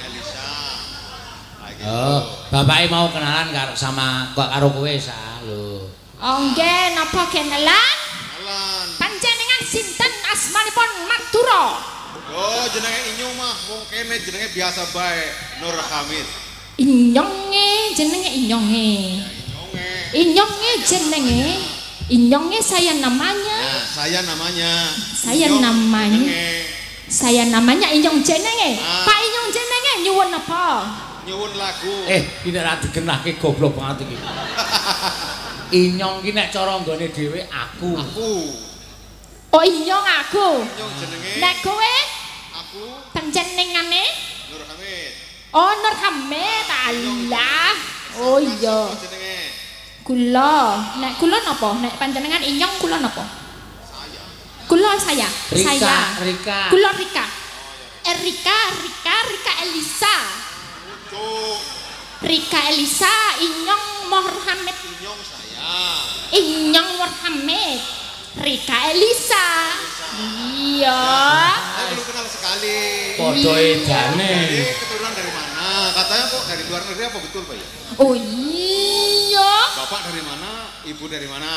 Elisa. Oh, bapake mau kenalan karo kowe sa lho. Oh nggih, napa kenalan? Kenalan. Panjenengan sinten asmanipun Madura? Oh, jenenge Inyong mah wong kene jenenge biasa bae Nur Hamid. Inyonge jenenge Inyonge. Inyonge jenenge. Inyonge saya namanya. Nah, saya namanya. Saya Inyong namanya. jenenge. Saya namanya Inyong jenenge. Ah. Pak Inyong jenenge nyuwun apa? Nyuwun lagu. Iki nek dikenake goblok banget iki. Inyong ki nek cara nggone dhewe aku. Oh Inyong aku. Inyong jenenge. Nek kowe Aku panjenengane? Nur Hamid. Oh Nur Hamid Allah. Oh iya. Jenenge. Kula. Nek kula napa? Nek panjenengan Inyong kula napa? Kula saya. Rika. Kula Rika. Rika Elisa. Rika Elisa, Inyong Muhammad. Inyong saya. Inyong Muhammad. Rika Elisa. Iya. Saya belum kenal sekali. Padha edane. Jadi keturunan dari mana? Katanya kok dari luar negeri apa betul Pak ya? Oh iya. Bapak dari mana? Ibu dari mana?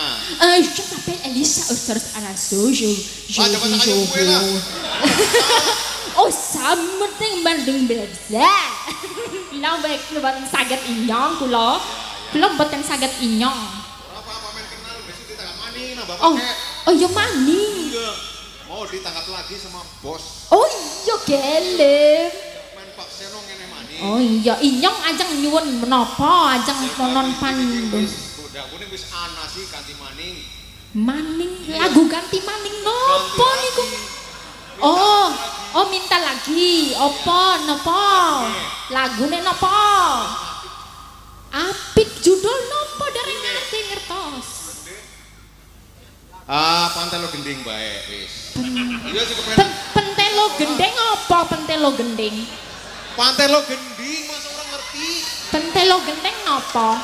Je m'appelle Elisa Ostros Araso. Pak coba tanya gue lah. Oh sama ting bandung beda. Kula mboten saged Inyong kula. Kula mboten saged Inyong. Apa pamen kenal besok ditangkap mani nah Bapak Oh. kek. Oh iya mani. Iya. Mau ditangkap lagi sama bos. Oh iya gelem. Main Pak Seno ngene mani. Oh iya Inyong ajeng nyuwun menapa ajeng monon pandung. Udah kuning wis ana sih ganti maning. Maning lagu ganti maning nopo niku? Oh minta lagi. Apa napa? Lagune napa? Apik judul napa dereng ngerti ngertos. Pantelo gending bae wis. Iya sih kepen. Pentelo gendeng apa pentelo gending? Pantelo gending masa orang ngerti. Pentelo gendeng napa?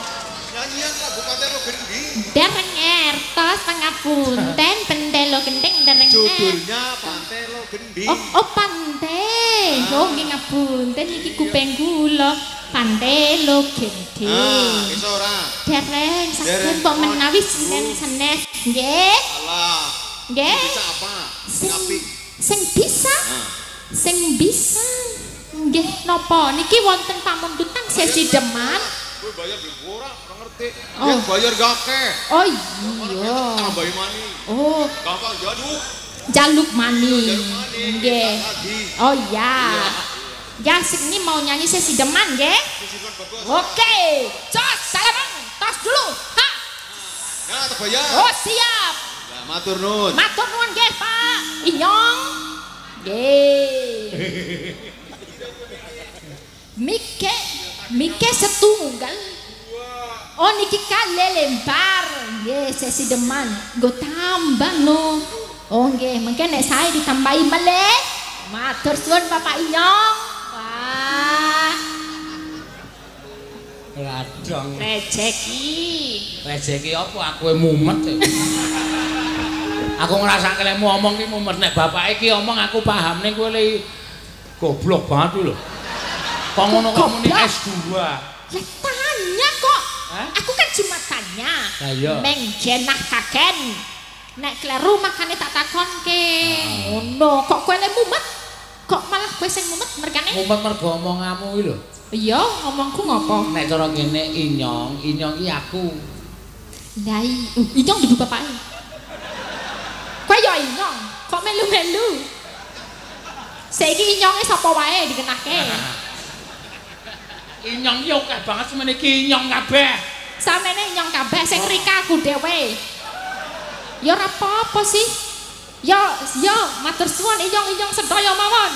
Nyanyian lagu Pantelo gending. Dereng ngertos pangapunten pentelo gendeng dereng. Judulnya Pantelo gending. Oh pante. Oh nggih ngapunten iki kuping kula. Pantelo gendeng. Iso ora? Dereng saking kok menawi sinten sanes. Nggih. Alah. Nggih. Bisa apa? Ngapi. Sing bisa. Sing bisa. Nggih napa niki wonten pamundutan sesi deman. Kowe bayar di ora ngerti. Oh. Ya bayar gak akeh. Oh iya. Tambahi mani. Oh, Gampang jaduk. jaluk mani. Nggih. Lagi. Oh iya. Ya sing ini mau nyanyi sesi deman nggih. Sisikan bagus. Oke. Cos, salaman. Tos dulu. Ha. Nah, terbayar. Oh, siap. Ya, matur nuwun. Matur nuwun nggih, Pak. Inyong. Nggih. Mike setunggal. Oh niki kale lembar. Nggih, sesi deman. Nggo tambah no. Oh nggih, mengke nek sae ditambahi meleh. Matur suwun Bapak Inyong. Wah, Radong. rezeki apa aku mumet. Aku ngrasake lek ngomong ki mumet nek bapake iki omong aku paham ning kowe le goblok banget lho. Kok ngono kok muni S2. Ya tanya kok. Aku kan cuma tanya. Lah iya. Meng jenah kaken. Nek kleru makane tak takonke. Ngono, kok kowe le mumet? Kok malah kowe sing mumet mergane? Mumet mergo omonganmu iki lho. Iya, ngomongku ngopo? Nek cara kene Inyong iki aku. Lah Inyong dudu bapake. Kowe yo Inyong, kok melu-melu? Saiki Inyonge sapa wae dikenake. Inyong yo akeh banget semene iki Inyong kabeh. Samene Inyong kabeh sing Rika aku dhewe. Ya ora apa-apa sih. Ya matur suwun Inyong sedaya mawon.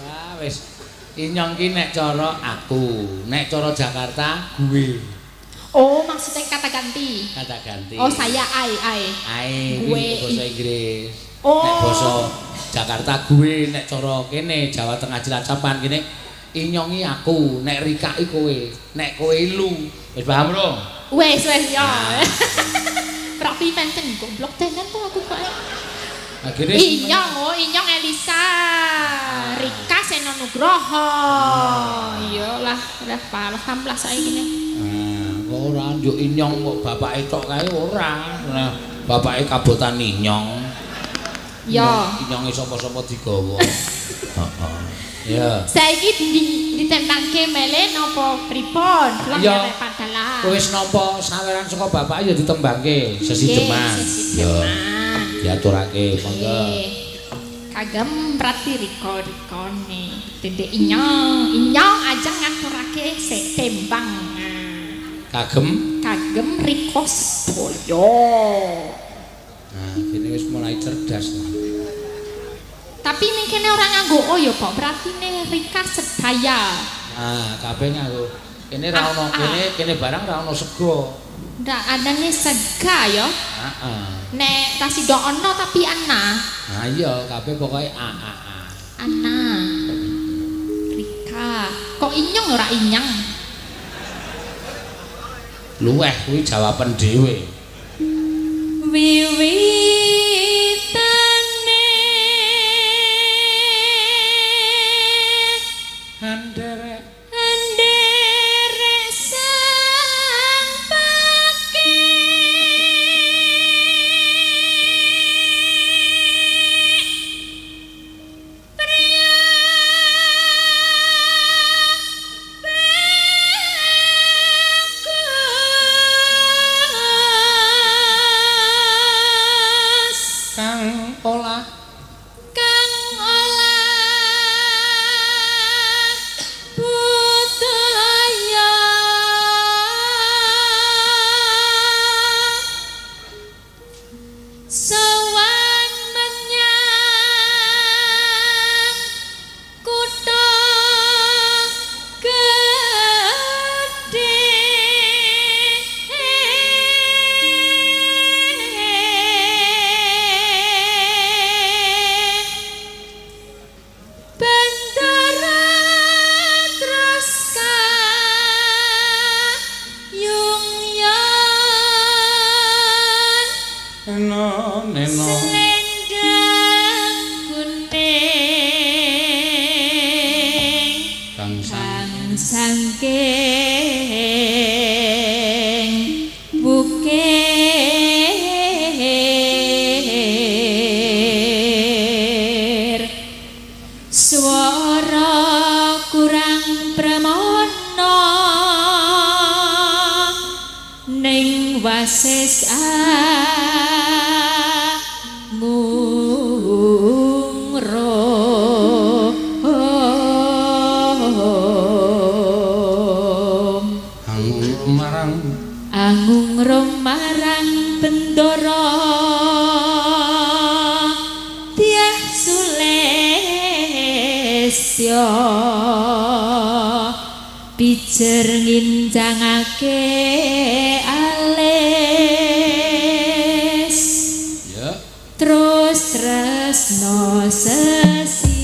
Ah wis. Inyong ki nek cara aku, nek cara Jakarta gue. Oh, maksudnya kata ganti. Kata ganti. Oh, saya ai. Gue basa Inggris. Oh. Nek basa Jakarta gue, nek cara kene Jawa Tengah Cilacapan kene Inyongi aku, nek Rika i kowe, nek kowe lu. Wis paham lho? Wes ya. Berarti pancen goblok tenan tuh aku kok. Akhirnya Inyong Elisa. Rika Seno Nugroho. Iyalah, udah paham lah saiki ne. Ora njuk inyong kok bapake tok kae ora. Nah, bapake kabotan inyong. Ya. Inyonge sapa-sapa digawa. Heeh. Ya. Saiki ditentangke mele napa pripun? Lah Ya. padalah. Wis nampa saweran saka bapak ya ditembangke sesi deman. Ya. Diaturake monggo. Kagem prati riko-rikone. Dendek inyong ajeng ngaturake setembang. Kagem riko sedaya. Nah, kene wis mulai cerdas. Tapi ning kene ora nganggo o ya, Pak. Berarti ning rika sedaya. Nah, kabeh nganggo. Kene ra ono kene barang ra ono sego. Ndak adane sega ya. Heeh. Nek tasih do ono tapi ana. Nah iya, kabeh pokoke a. Ana. Rika. Kok inyong ora inyang? Luweh kuwi jawaban dhewe. Wiwitane Anderek sang pake pria bagus kang olah budaya sowan menyang kutha gedhe Bandara terus kayung-yung neno selendang kuning kang kang sangking bukir swara kurang pramono ning wasis angungrum marang bendara Dyah Sulesya pijer nginjangake alis ya terus tresno sesideman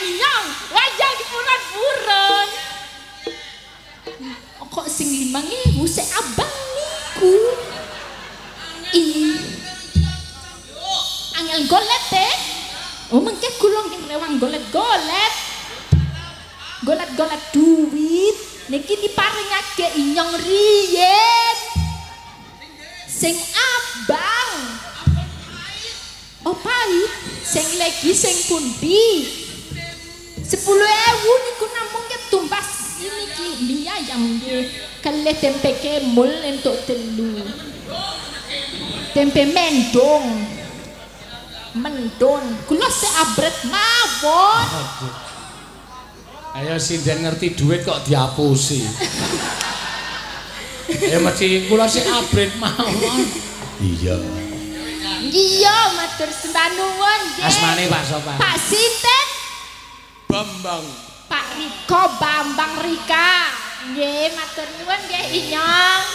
inyong wajang diurun-urun. Kok sing 5.000 sik abang niku. Angel golet teh. Oh mengke kula nggih rewang golet-golet. Golet-golet duit niki diparingake inyong riyen. Sing abang. Oh pahit, sing lagi sing pundi? 10.000 niku namung ketumpas niki mie ayam nggih. Kalih tempe kemul entuk 3. Tempe mendong. Mendon, kula sik abret mawon. Ayo sinden ngerti duit kok diapusi. Ya mesti kula sik abret mawon. Iya. Iya, matur sembah nuwun nggih. Asmane Pak sapa? Pak sinten? Bambang. Pak Riko Bambang Rika. Nggih, matur nuwun nggih inyong.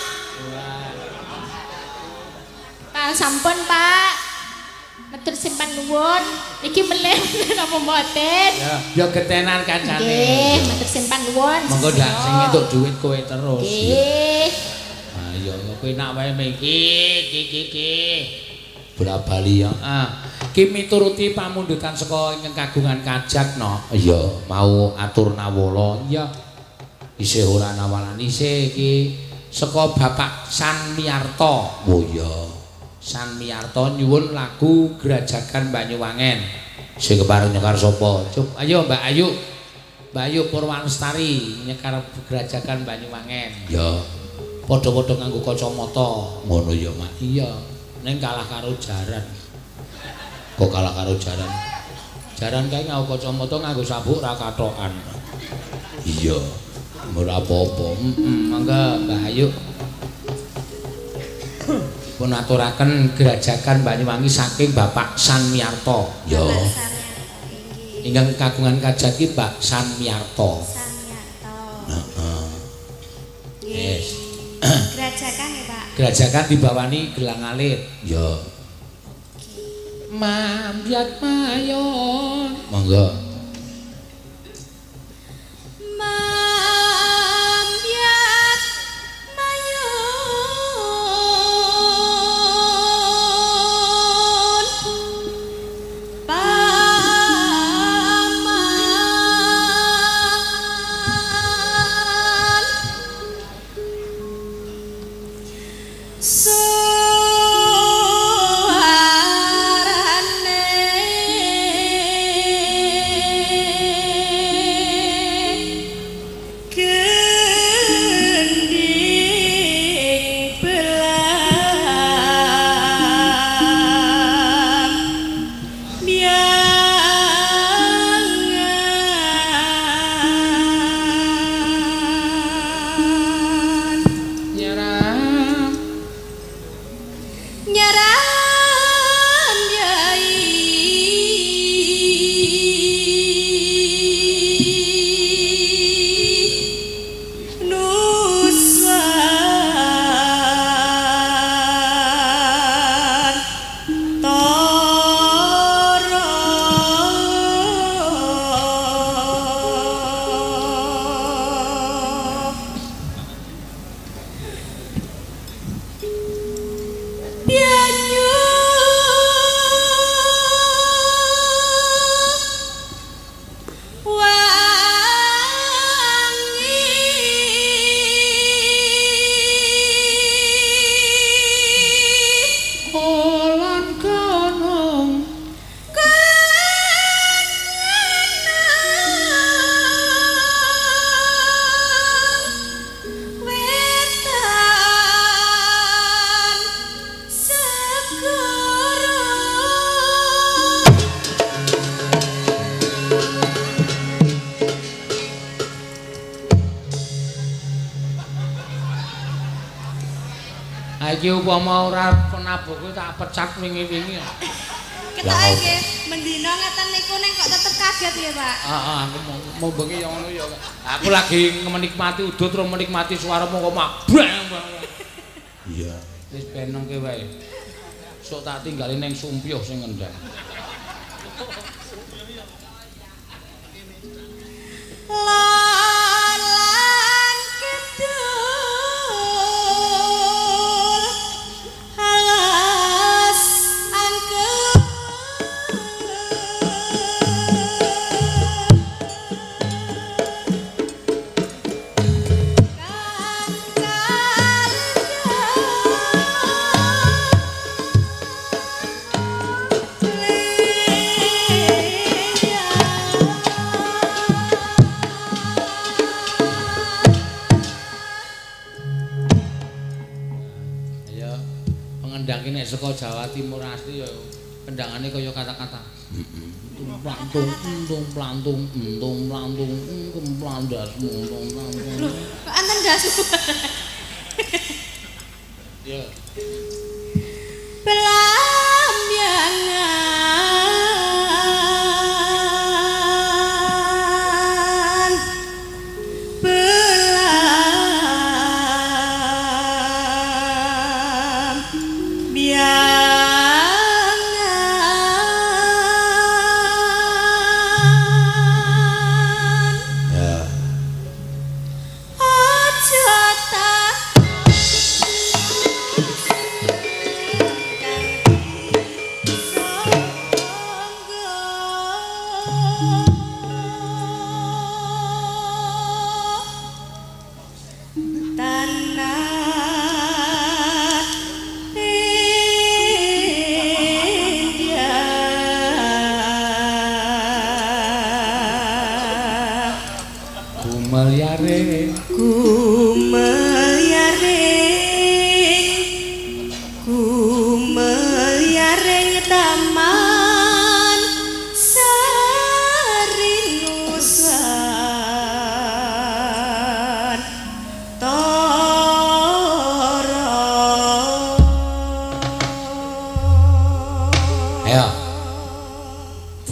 Pak sampun, Pak. Matur sembah nuwun. Iki meleh napa mboten? Ya getenan kancane. Nggih, matur sembah nuwun. Monggo ndak sing entuk duit kowe terus. Nggih. Ayo kowe nak wae iki. Bola bali ya. Ki mituruti pamundutan saka ingkang kagungan kajak no. Iya, mau atur nawala. Iya. Isih ora nawalan isih iki saka Bapak San Miarto. Oh iya. San Miarto nyuwun lagu Grajagan Banyuwangen. Sing kepareng nyekar sapa? Cuk, ayo Mbak Ayu. Mbak Ayu Purwanestari nyekar Grajagan Banyuwangen. Ya. Padha-padha nganggo kacamata. Ngono ya, Mak. Iya. Ning kalah karo jaran. Kok kalah karo jaran? Jaran kae nganggo kacamata nganggo sabuk ra katokan. Iya. Ora apa-apa. Mangga Mbak Ayu. Pun aturaken Grajagan Banyuwangi saking Bapak San Miarto. Ya. Ingkang kagungan kajak iki Pak San Miarto. San Miarto. Heeh. Yes. Grajagan ya, Pak. Grajagan dibawani Gelang Alit. Ya. Mambyat mayon. Monggo. Iki upama ora penabuh kuwi tak pecat wingi-wingi. Ketoke nggih mendina ngeten niku ning kok tetep kaget ya, Pak. Heeh, aku mau bengi ya ngono ya. Aku lagi menikmati udut terus menikmati suaramu kok mabrang. Iya. Wis penengke wae. Sok tak tinggali ning sumpyuh sing ngendang. saka Jawa Timur asli ya kendangane kaya kata-kata. Plantung, untung plantung, untung plantung, kemplandas, untung plantung. Lho, kok anten dasu. Ya. Pelamyangan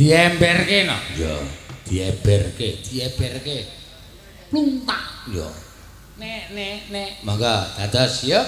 diemberke no. Ya, dieberke. Pluntak. Ya. Nek. Mangga dados ya.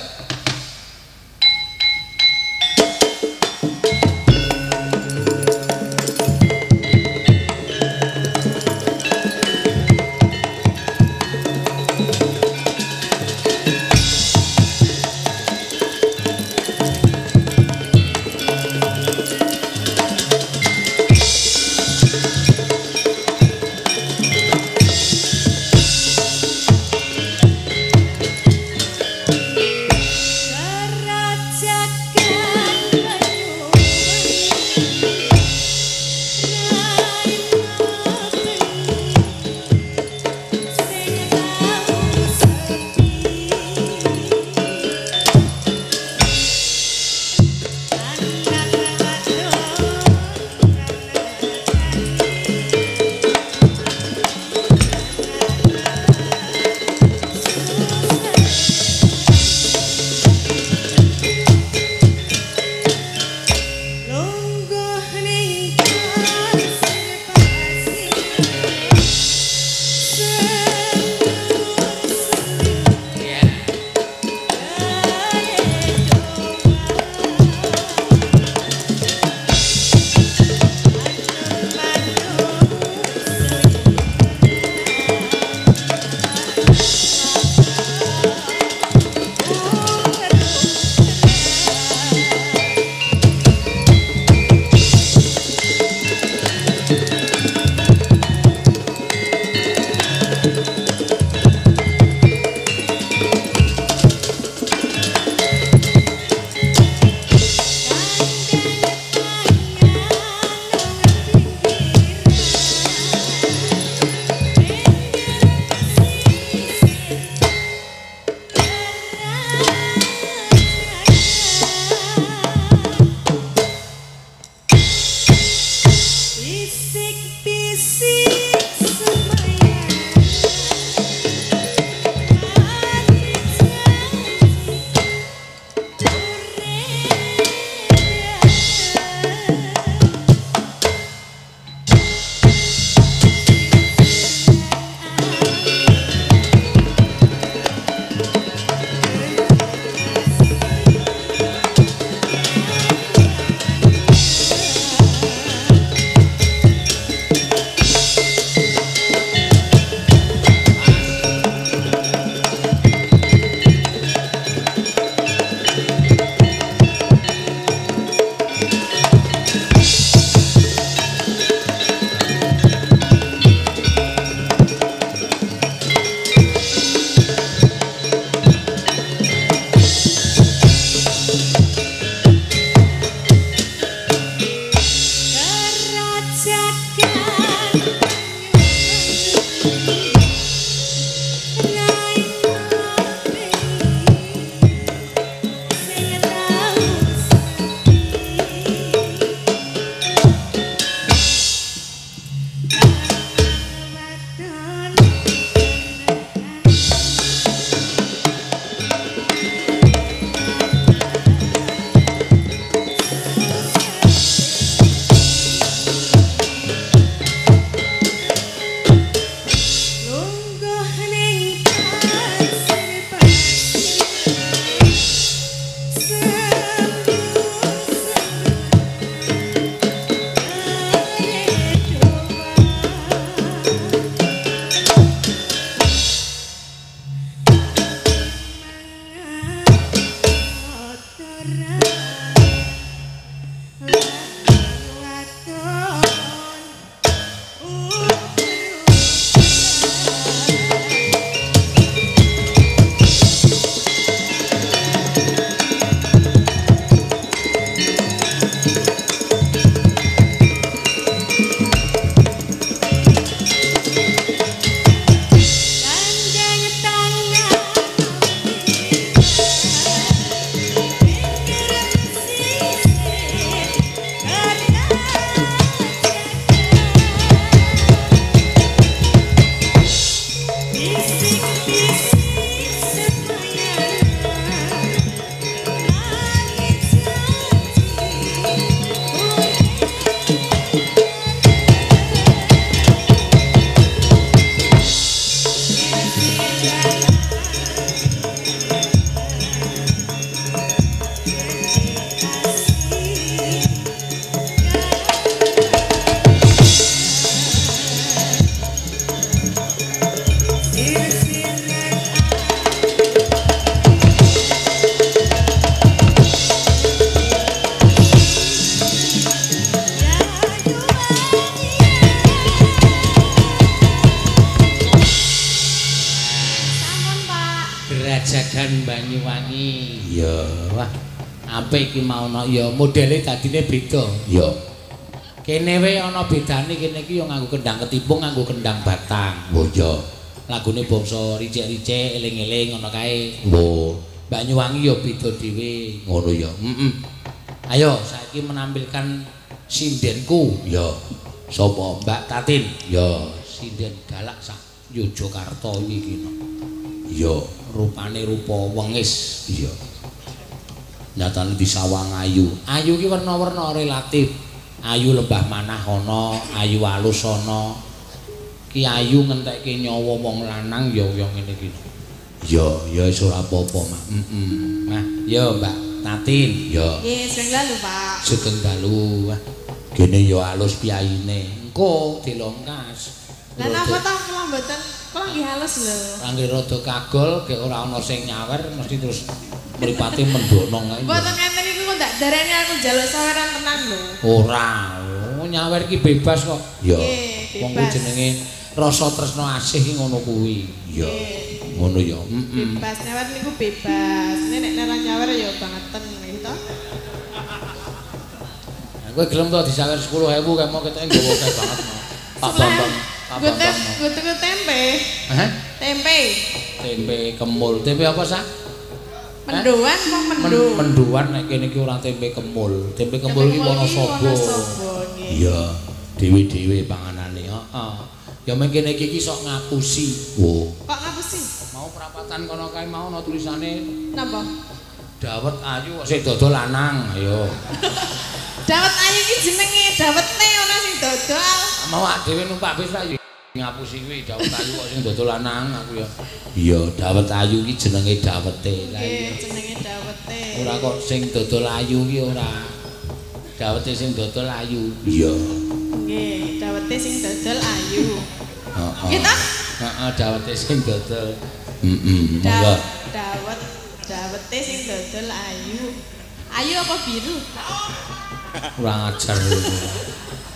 Jajagan Banyuwangi. Iya, wah. Apik iki maono ya modele dadine beda. Iya. Kene wae ana bedane kene iki ya nganggo kendang ketipung, nganggo kendang batang. Oh iya. Lagune bangsa ricik-ricik eling-eling ngono kae. Oh. Banyuwangi ya beda dhewe. Ngono ya. Ayo saiki menampilkan sindenku. Ya. Sapa? Mbak Tatin. Ya, sinden galak sak Yogyakarta iki no. Ya, rupane rupa wengis. Iya. Nyatane disawang ayu. Ayu ki werna-werna relatif. Ayu lembah manah ana, ayu alus ana. Ki ayu ngentekke nyawa wong lanang ya ngene iki. Ya wis ora apa-apa, Mak. Nah, ya Mbak Tatin, ya. Nggih, sugeng dalu, Pak. Sugeng dalu. Kene ya alus piyaine. Engko dilongkas. Lah napa to kula mboten kula nggih halus lho. Angger rada kagol, gek ora ana sing nyawer mesti terus mripate mendono kae. Mboten ngenten iku kok ndak darani aku njaluk saweran tenan lho. Ora, nyawer ki bebas kok. Ya. Wong kuwi bebas. jenenge rasa tresno asih ki ngono kuwi. Ya. Ngono ya. Bebas nyawer niku bebas. Nek ora nyawer ya bangeten gitu to. Kowe gelem to disawer 10.000 kae mau ketoke nggowo kae banget mau. Pak Bambang. Gue tuku tempe. Hah? Tempe. Tempe kemul. Tempe apa sah? Mendoan apa mendu? Menduan nek kene iki ora tempe kemul. Tempe kemul iki Wonosobo. Iya, dhewe-dhewe panganane. Heeh. Ya mung kene iki sok ngapusi. Oh. Kok ngapusi? Mau perapatan kono kae mau ana tulisane Napa? dawet ayu sing dodol lanang. Ayo. Dawet ayu iki jenenge dawetne ana sing dodol. Mau dhewe numpak bis ra ngapusi kuwi dawet ayu kok sing dodol lanang aku ya. Iya, dawet ayu iki jenenge dawete. Lah iya. Jenenge dawete. Ora kok sing dodol ayu ki ora. Dawete sing dodol ayu. Iya. Nggih, dawete sing dodol ayu. Heeh. Gitu? Heeh, dawete sing dodol. Monggo. Dawete sing dodol ayu. Ayu apa biru? Kurang ajar.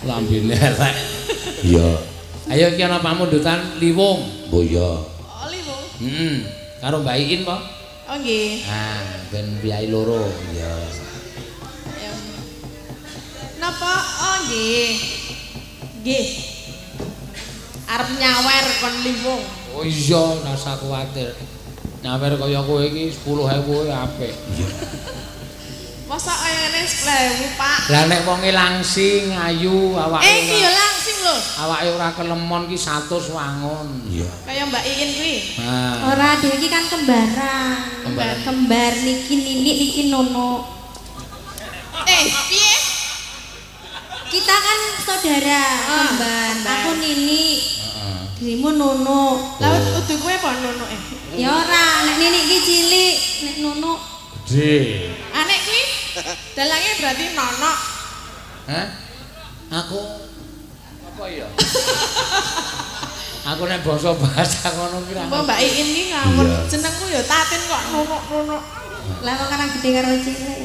Lambene elek. Iya. Ayo iki ana pamundutan liwung. Oh iya. Oh, liwung. Karo Mbak Iin po? Oh nggih. Ah, ben piyai loro. Iya. Napa? Oh nggih. Nggih. Arep nyawer kon liwung. Oh iya, ora usah kuwatir. Nyawer kaya kowe iki 10.000 apik. Iya. Masa kaya ngene 10.000, Pak? Lah nek wonge langsing ayu awake. Iki ya langsing lho. Awake ora kelemon ki 100 wangun. Iya. Kaya Mbak Iin kuwi. Nah. Ora dhewe iki kan kembaran. Kembar niki Ninik niki Nono. Piye? Kita kan saudara kembar. Aku Nini. Dirimu Nono. Lah udu kowe apa Nono Ya ora, nek Ninik iki cilik, nek Nono Gede. Anek kuwi dalange berarti Nono. Hah? Aku apa ya? Aku nek bahasa ngono ki ra. Mbak Iin iki ngawur jenengku ya Tatin kok Nono. lah kok karang gede karo cilik.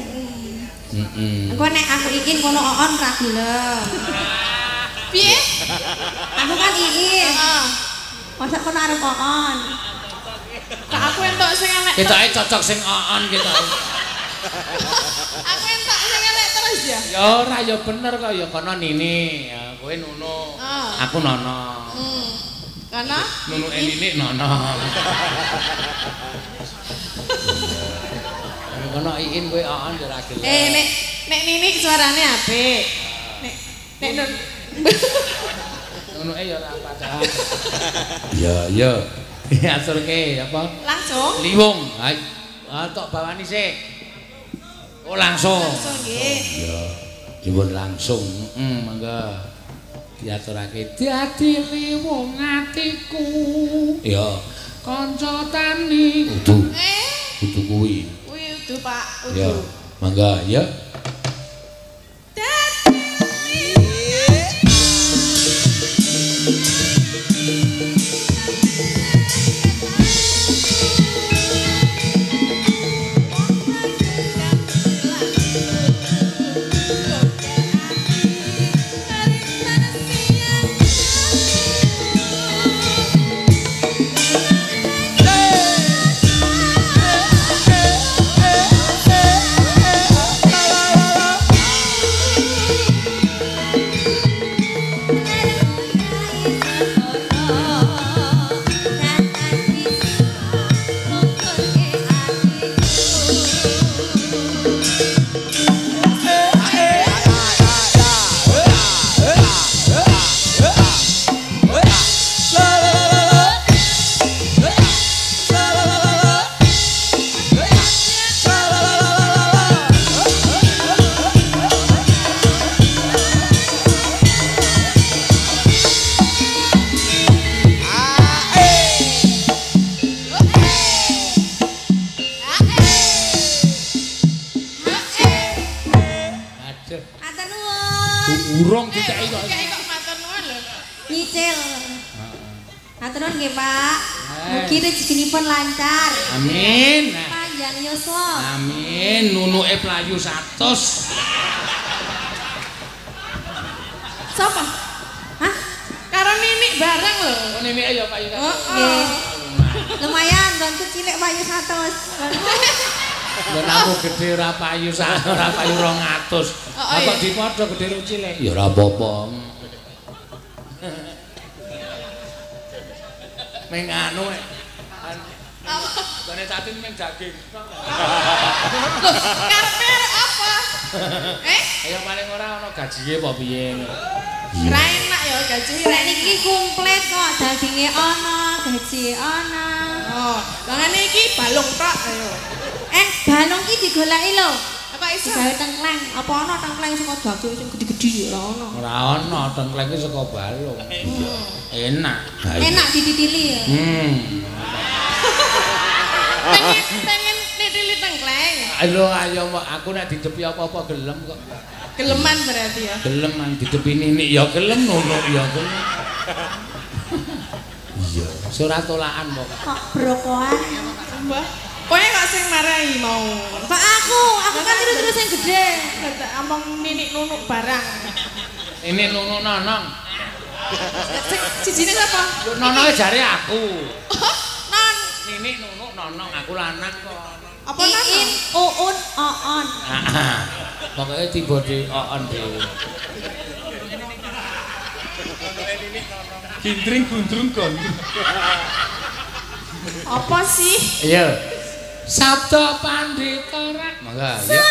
Engko nek aku Iin kono Oon ra gelem. Piye? Aku kan Iin. Masa kono arep Oon. Kak aku entuk sing elek. Ketoke cocok sing Oon ketoke. Aku entuk sing elek terus ya. Ya ora ya bener kok ya kono Nini, ya kowe Nuno. Aku Nono. Karena Nuno Nini Nono. Kono Iin kowe Oon ya ora gelem. Nek Nini suarane apik. Nek Nuno ya ora padahal. Ya. Aturke apa? Langsung. Liwung. Ha, tok bawani sik. Oh langsung. Langsung nggih. Ya. Dipun langsung. Mangga. Diaturake dadi liwung atiku. Ya. Kanca tani. Udu. Udu kuwi. Kuwi udu, Pak. Udu. Ya. Mangga ya. Icil. Aturun nggih, Pak. Mugi rezekinipun lancar. Amin. Panjang yuswa. Amin. Nunuke playu 100. Sapa? Hah? Karo Ninik bareng lho. Oh Ninike ya Pak ya. Nggih. Lumayan, donku cilik payu 100. Dan aku gede ora payu 200. Kok dipadha gede karo cilik? Ya ora apa-apa. Meng anu Gone catin meng daging. Loh, karepe apa? Ya paling ora ana gajine apa piye. Ra enak ya gaji. Rek niki komplit kok, daginge ana, gaji ana. Oh, bangane iki balung tok ayo. Balung ki digoleki lho. Apa iso? Digawe tengkleng. Apa ana tengkleng saka daging sing gede-gede ora ana. Ora ana tengklenge saka balung. Enak. Enak dititili ya. Pengen nitili tengkleng. Ayo aku nek didepi apa-apa gelem kok. Geleman berarti ya. Gelem nang didepi Ninik ya gelem ngono ya gelem. Iya, ora tolakan kok. Kok brokoan. Mbah. Kowe kok sing marahi mau. Pak aku kan terus sing gede. Tak omong Ninik nunuk barang. Ini nunuk nonong. Sijine sapa? Nonoke jare aku. Non. Ninik nunuk nonong aku lanang kok. Apa non? Iin, uun, oon. Pokoknya tiba di oon dhewe. Gindring gundrung gondrung. Apa sih? Iya. Sabda Pandita Rat. Mangga ya.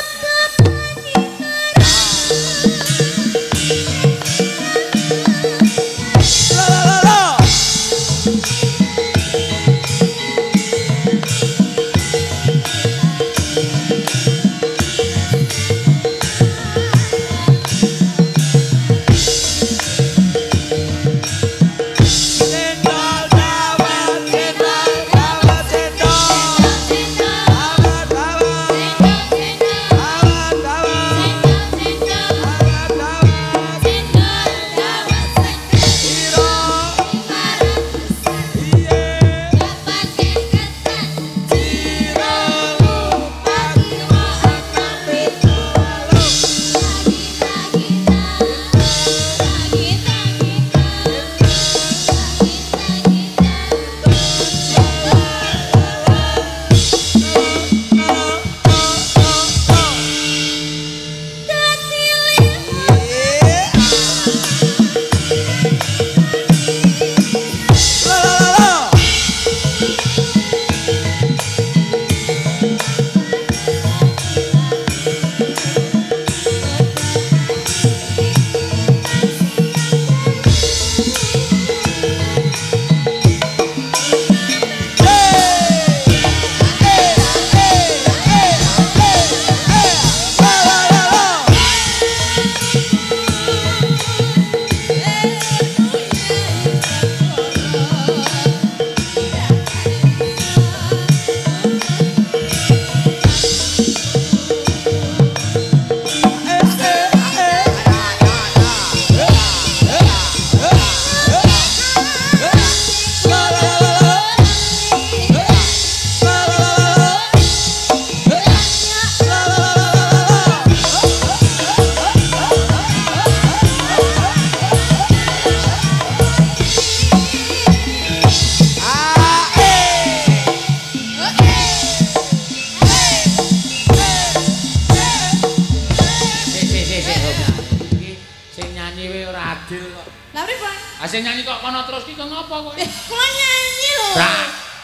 Sing nyanyi kok kono terus ki kok ngopo kok? Kula nyanyi lho.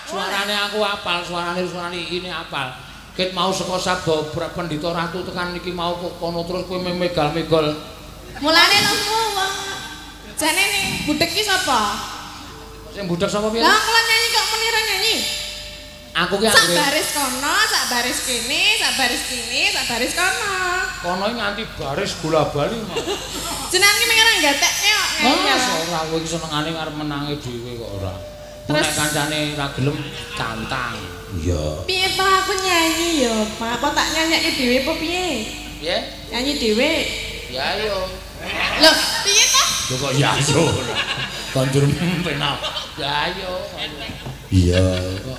Suarane aku apal, suarane ini apal. Ket mau saka sabda Pandita Ratu tekan niki mau kok kono terus kowe megal-megal. Mulane lemu wong. Jane ning budhek ki sapa? Sing budhek sapa piye? Lah kula nyanyi kok menira nyanyi. Aku ki sak baris kono, sak baris kene, sak baris kene, sak baris kono. Kono nganti baris bola-bali mah. Jenengan ki mengira gatekne kok. Ora kowe iki senengane arep menange dhewe kok ora. Terus kancane ra gelem cantang. Iya. Piye to aku nyanyi ya, Pak? Apa tak nyanyike dhewe apa piye? Piye? Nyanyi dhewe. Ya ayo. Loh, piye to? Lho kok ya ayo. Kondur penal. Ya ayo. Iya kok.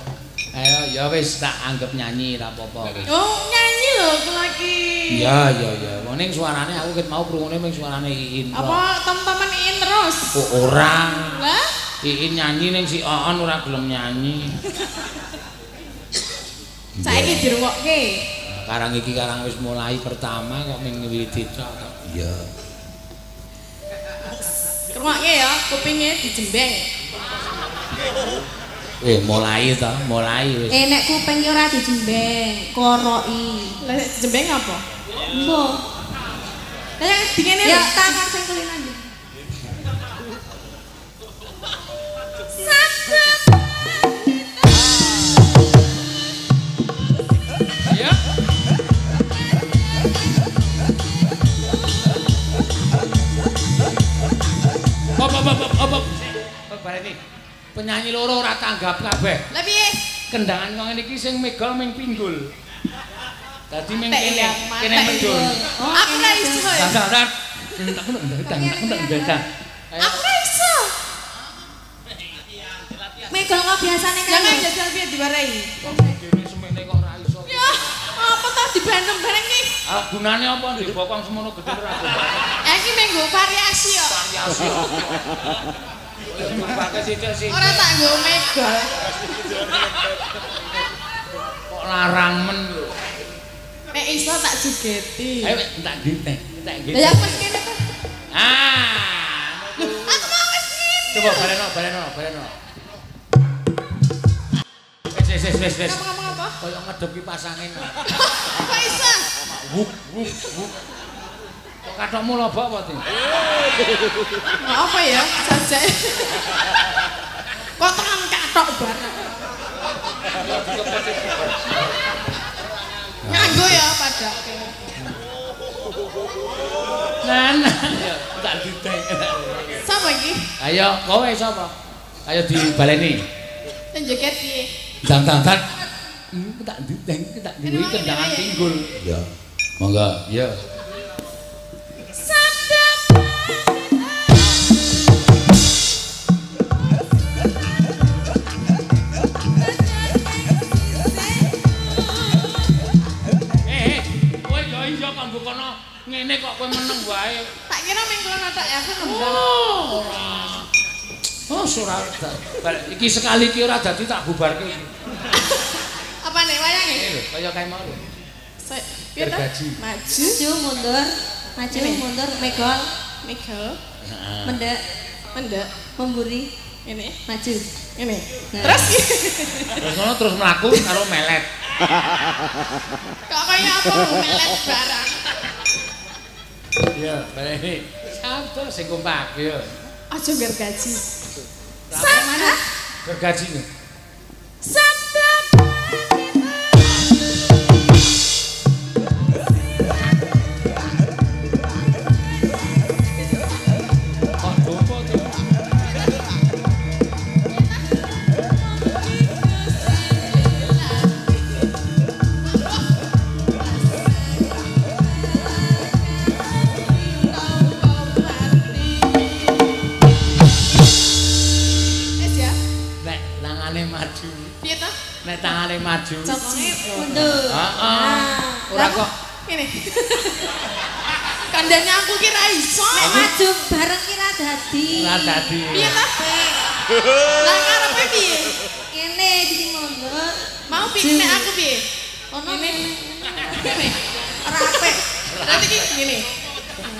Ayo ya wis tak anggap nyanyi ra apa-apa wis. Oh, nyanyi lho kula iki. Iya. Wong ning suarane aku ket mau krungune ming suarane Iin. Apa temen-temen Iin terus? Oh, ora. Lah? Iin nyanyi ning si Oon ora gelem nyanyi. Saiki dirungokke. Karang iki karang wis mulai pertama kok ming wiwiti tok. Iya. Rungokke ya, kupinge dijembeng. Mulai ta, mulai wis. Nek kuping ki ora dijembeng, koroki. Lah dijembeng apa? Mbok. Lah yang dingene Ya tangan sing kulinan. Ya. Apa? Barene. Penyanyi loro ora tanggap kabeh. Lah piye? Kendangan kok ngene iki sing megol ming pinggul. Dadi ming kene medul. Aku ora iso ya. Dandan. Aku ora iso. Megol kok biasane kan. Jangan jajal piye diwarai. Dene semene kok ora iso. Ya, apa ta dibandem bareng iki? Ah gunane apa ndek bokong semono gedhe ora apa. Iki menggo variasi ya. Variasi. Pakai sithik-sithik. Ora tak nggo megol. Kok larang men lho. Nek iso tak jugeti. Ayo tak ditek, tak Lah gitu. ya wis kene to. Aku mau wis ngene. Coba baleno. Wes. Ngomong apa? Kayak ngedep kipas angin. Kok iso? Wuk. Kok kathokmu lobok apa, Ting? Apa ya? Jajak. Kok tekan kathok bareng. Nganggo ya padake. Nah, tak ditek. Sapa iki? Ayo, kowe sapa? Ayo dibaleni. Njoget piye? Dang. Tak ditek, tak diwi kendangan pinggul. Ya. Monggo, ya. Ngene kok kowe meneng wae. Tak kira mingguan tak ya kan. Oh, ora. Iki sekali iki ora dadi tak bubarke iki. Apa nek wayange? Lho, kaya kae mau lho. Piye ta? Gergaji. Maju, mundur, megol, megol, mendek, memburi, ini, maju. ini. Nah. Terus ngono terus mlaku karo melet. kok kaya apa melet barang. Iya, baleni. Santo sing kompak ya. Aja gergaji. Sampai mana? Gergaji nih. Sabda. Nek tangane maju. Cokonge mundur. Heeh. Ora kok ngene. Kandhane aku ki ra iso. Nek maju bareng ki ra dadi. Ora dadi. Piye ta? Lah karepe piye? Kene iki mundur. Mau piye nek aku piye? Ono ngene. Ora apik. Nanti ki ngene.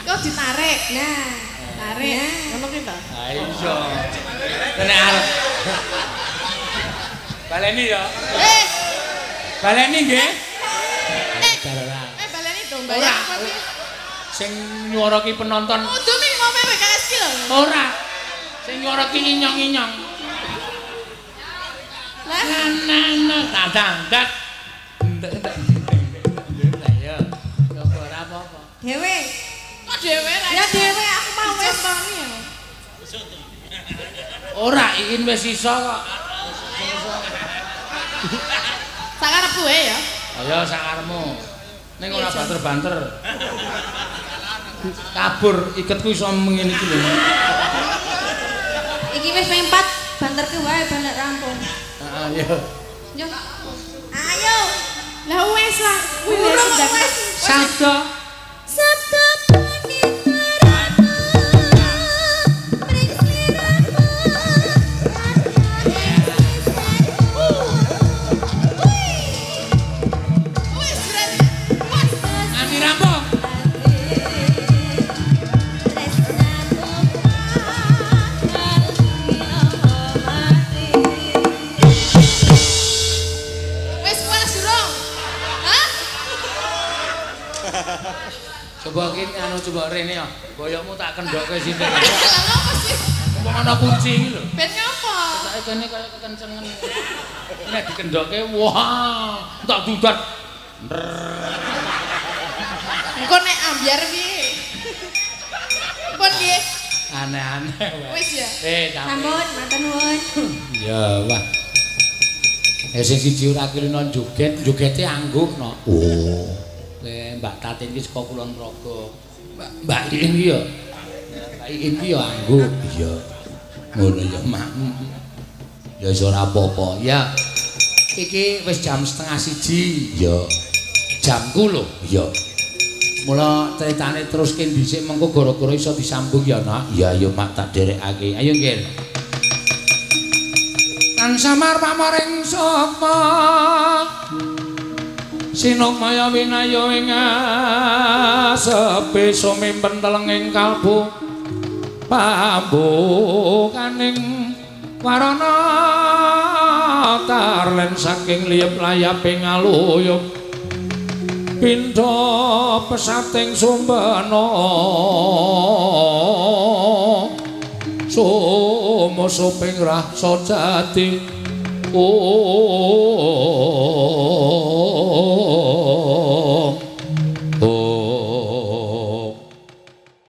Kok ditarik. Nah, tarik. Ngono ki ta? Ha iso. Nek arep baleni ya. Baleni nggih. Baleni dong, bayar apa piye? Sing nyuwarake penonton. Kudu ning ngombe WKS ki lho. Ora. Sing nyuwarake inyong-inyong. Lah, tangkat. Ya. Ora apa-apa. Dewe. kok dhewe ra. Ya dhewe aku mau wis toni ya. Ora, Iin wis iso kok. Sakarepku wae ya. Ayo sakarepmu. Ning ora banter-banter. Kabur iketku iso ngene iki lho. wis ping 4 banterke wae ben rampung. Ayo. Yo. Ayo. Lah wis lah. Kuwi wis. Sabda. Sabda Coba kene coba rene ya. Boyokmu tak kendokke sithik. Lah ngopo sih? Wong ana kunci iki lho. Ben ngopo? Ketake kene kaya kekencengan. Nek dikendokke wah, tak dudat. Engko nek ambyar piye? Pun nggih. Aneh-aneh wae. Wis ya. Sampun, matur nuwun. Ya, wah. Sing siji ora kirina joget-jogete angguh no. Oh. Mbak Tatin iki saka Kulon Progo. Mbak Iin iki ya. Mbak Iin iki ya angguh. Iya. Ngono ya, Mak. Ya wis ora apa-apa. Ya. Iki wis jam 1:30. Ya. Jamku lho. Ya. Mula ceritane teruske dhisik mengko gara-gara iso disambung ya, Nak. Iya, ya Mak tak derekake. Ayo nggih. Kan samar pamaring sapa Sinokmaya winaya ing sepe sumimpen telenging kalbu pambukaning warana tarlen saking liyep layaping aluyup pindha pesating sumbana sumusuping rasa jati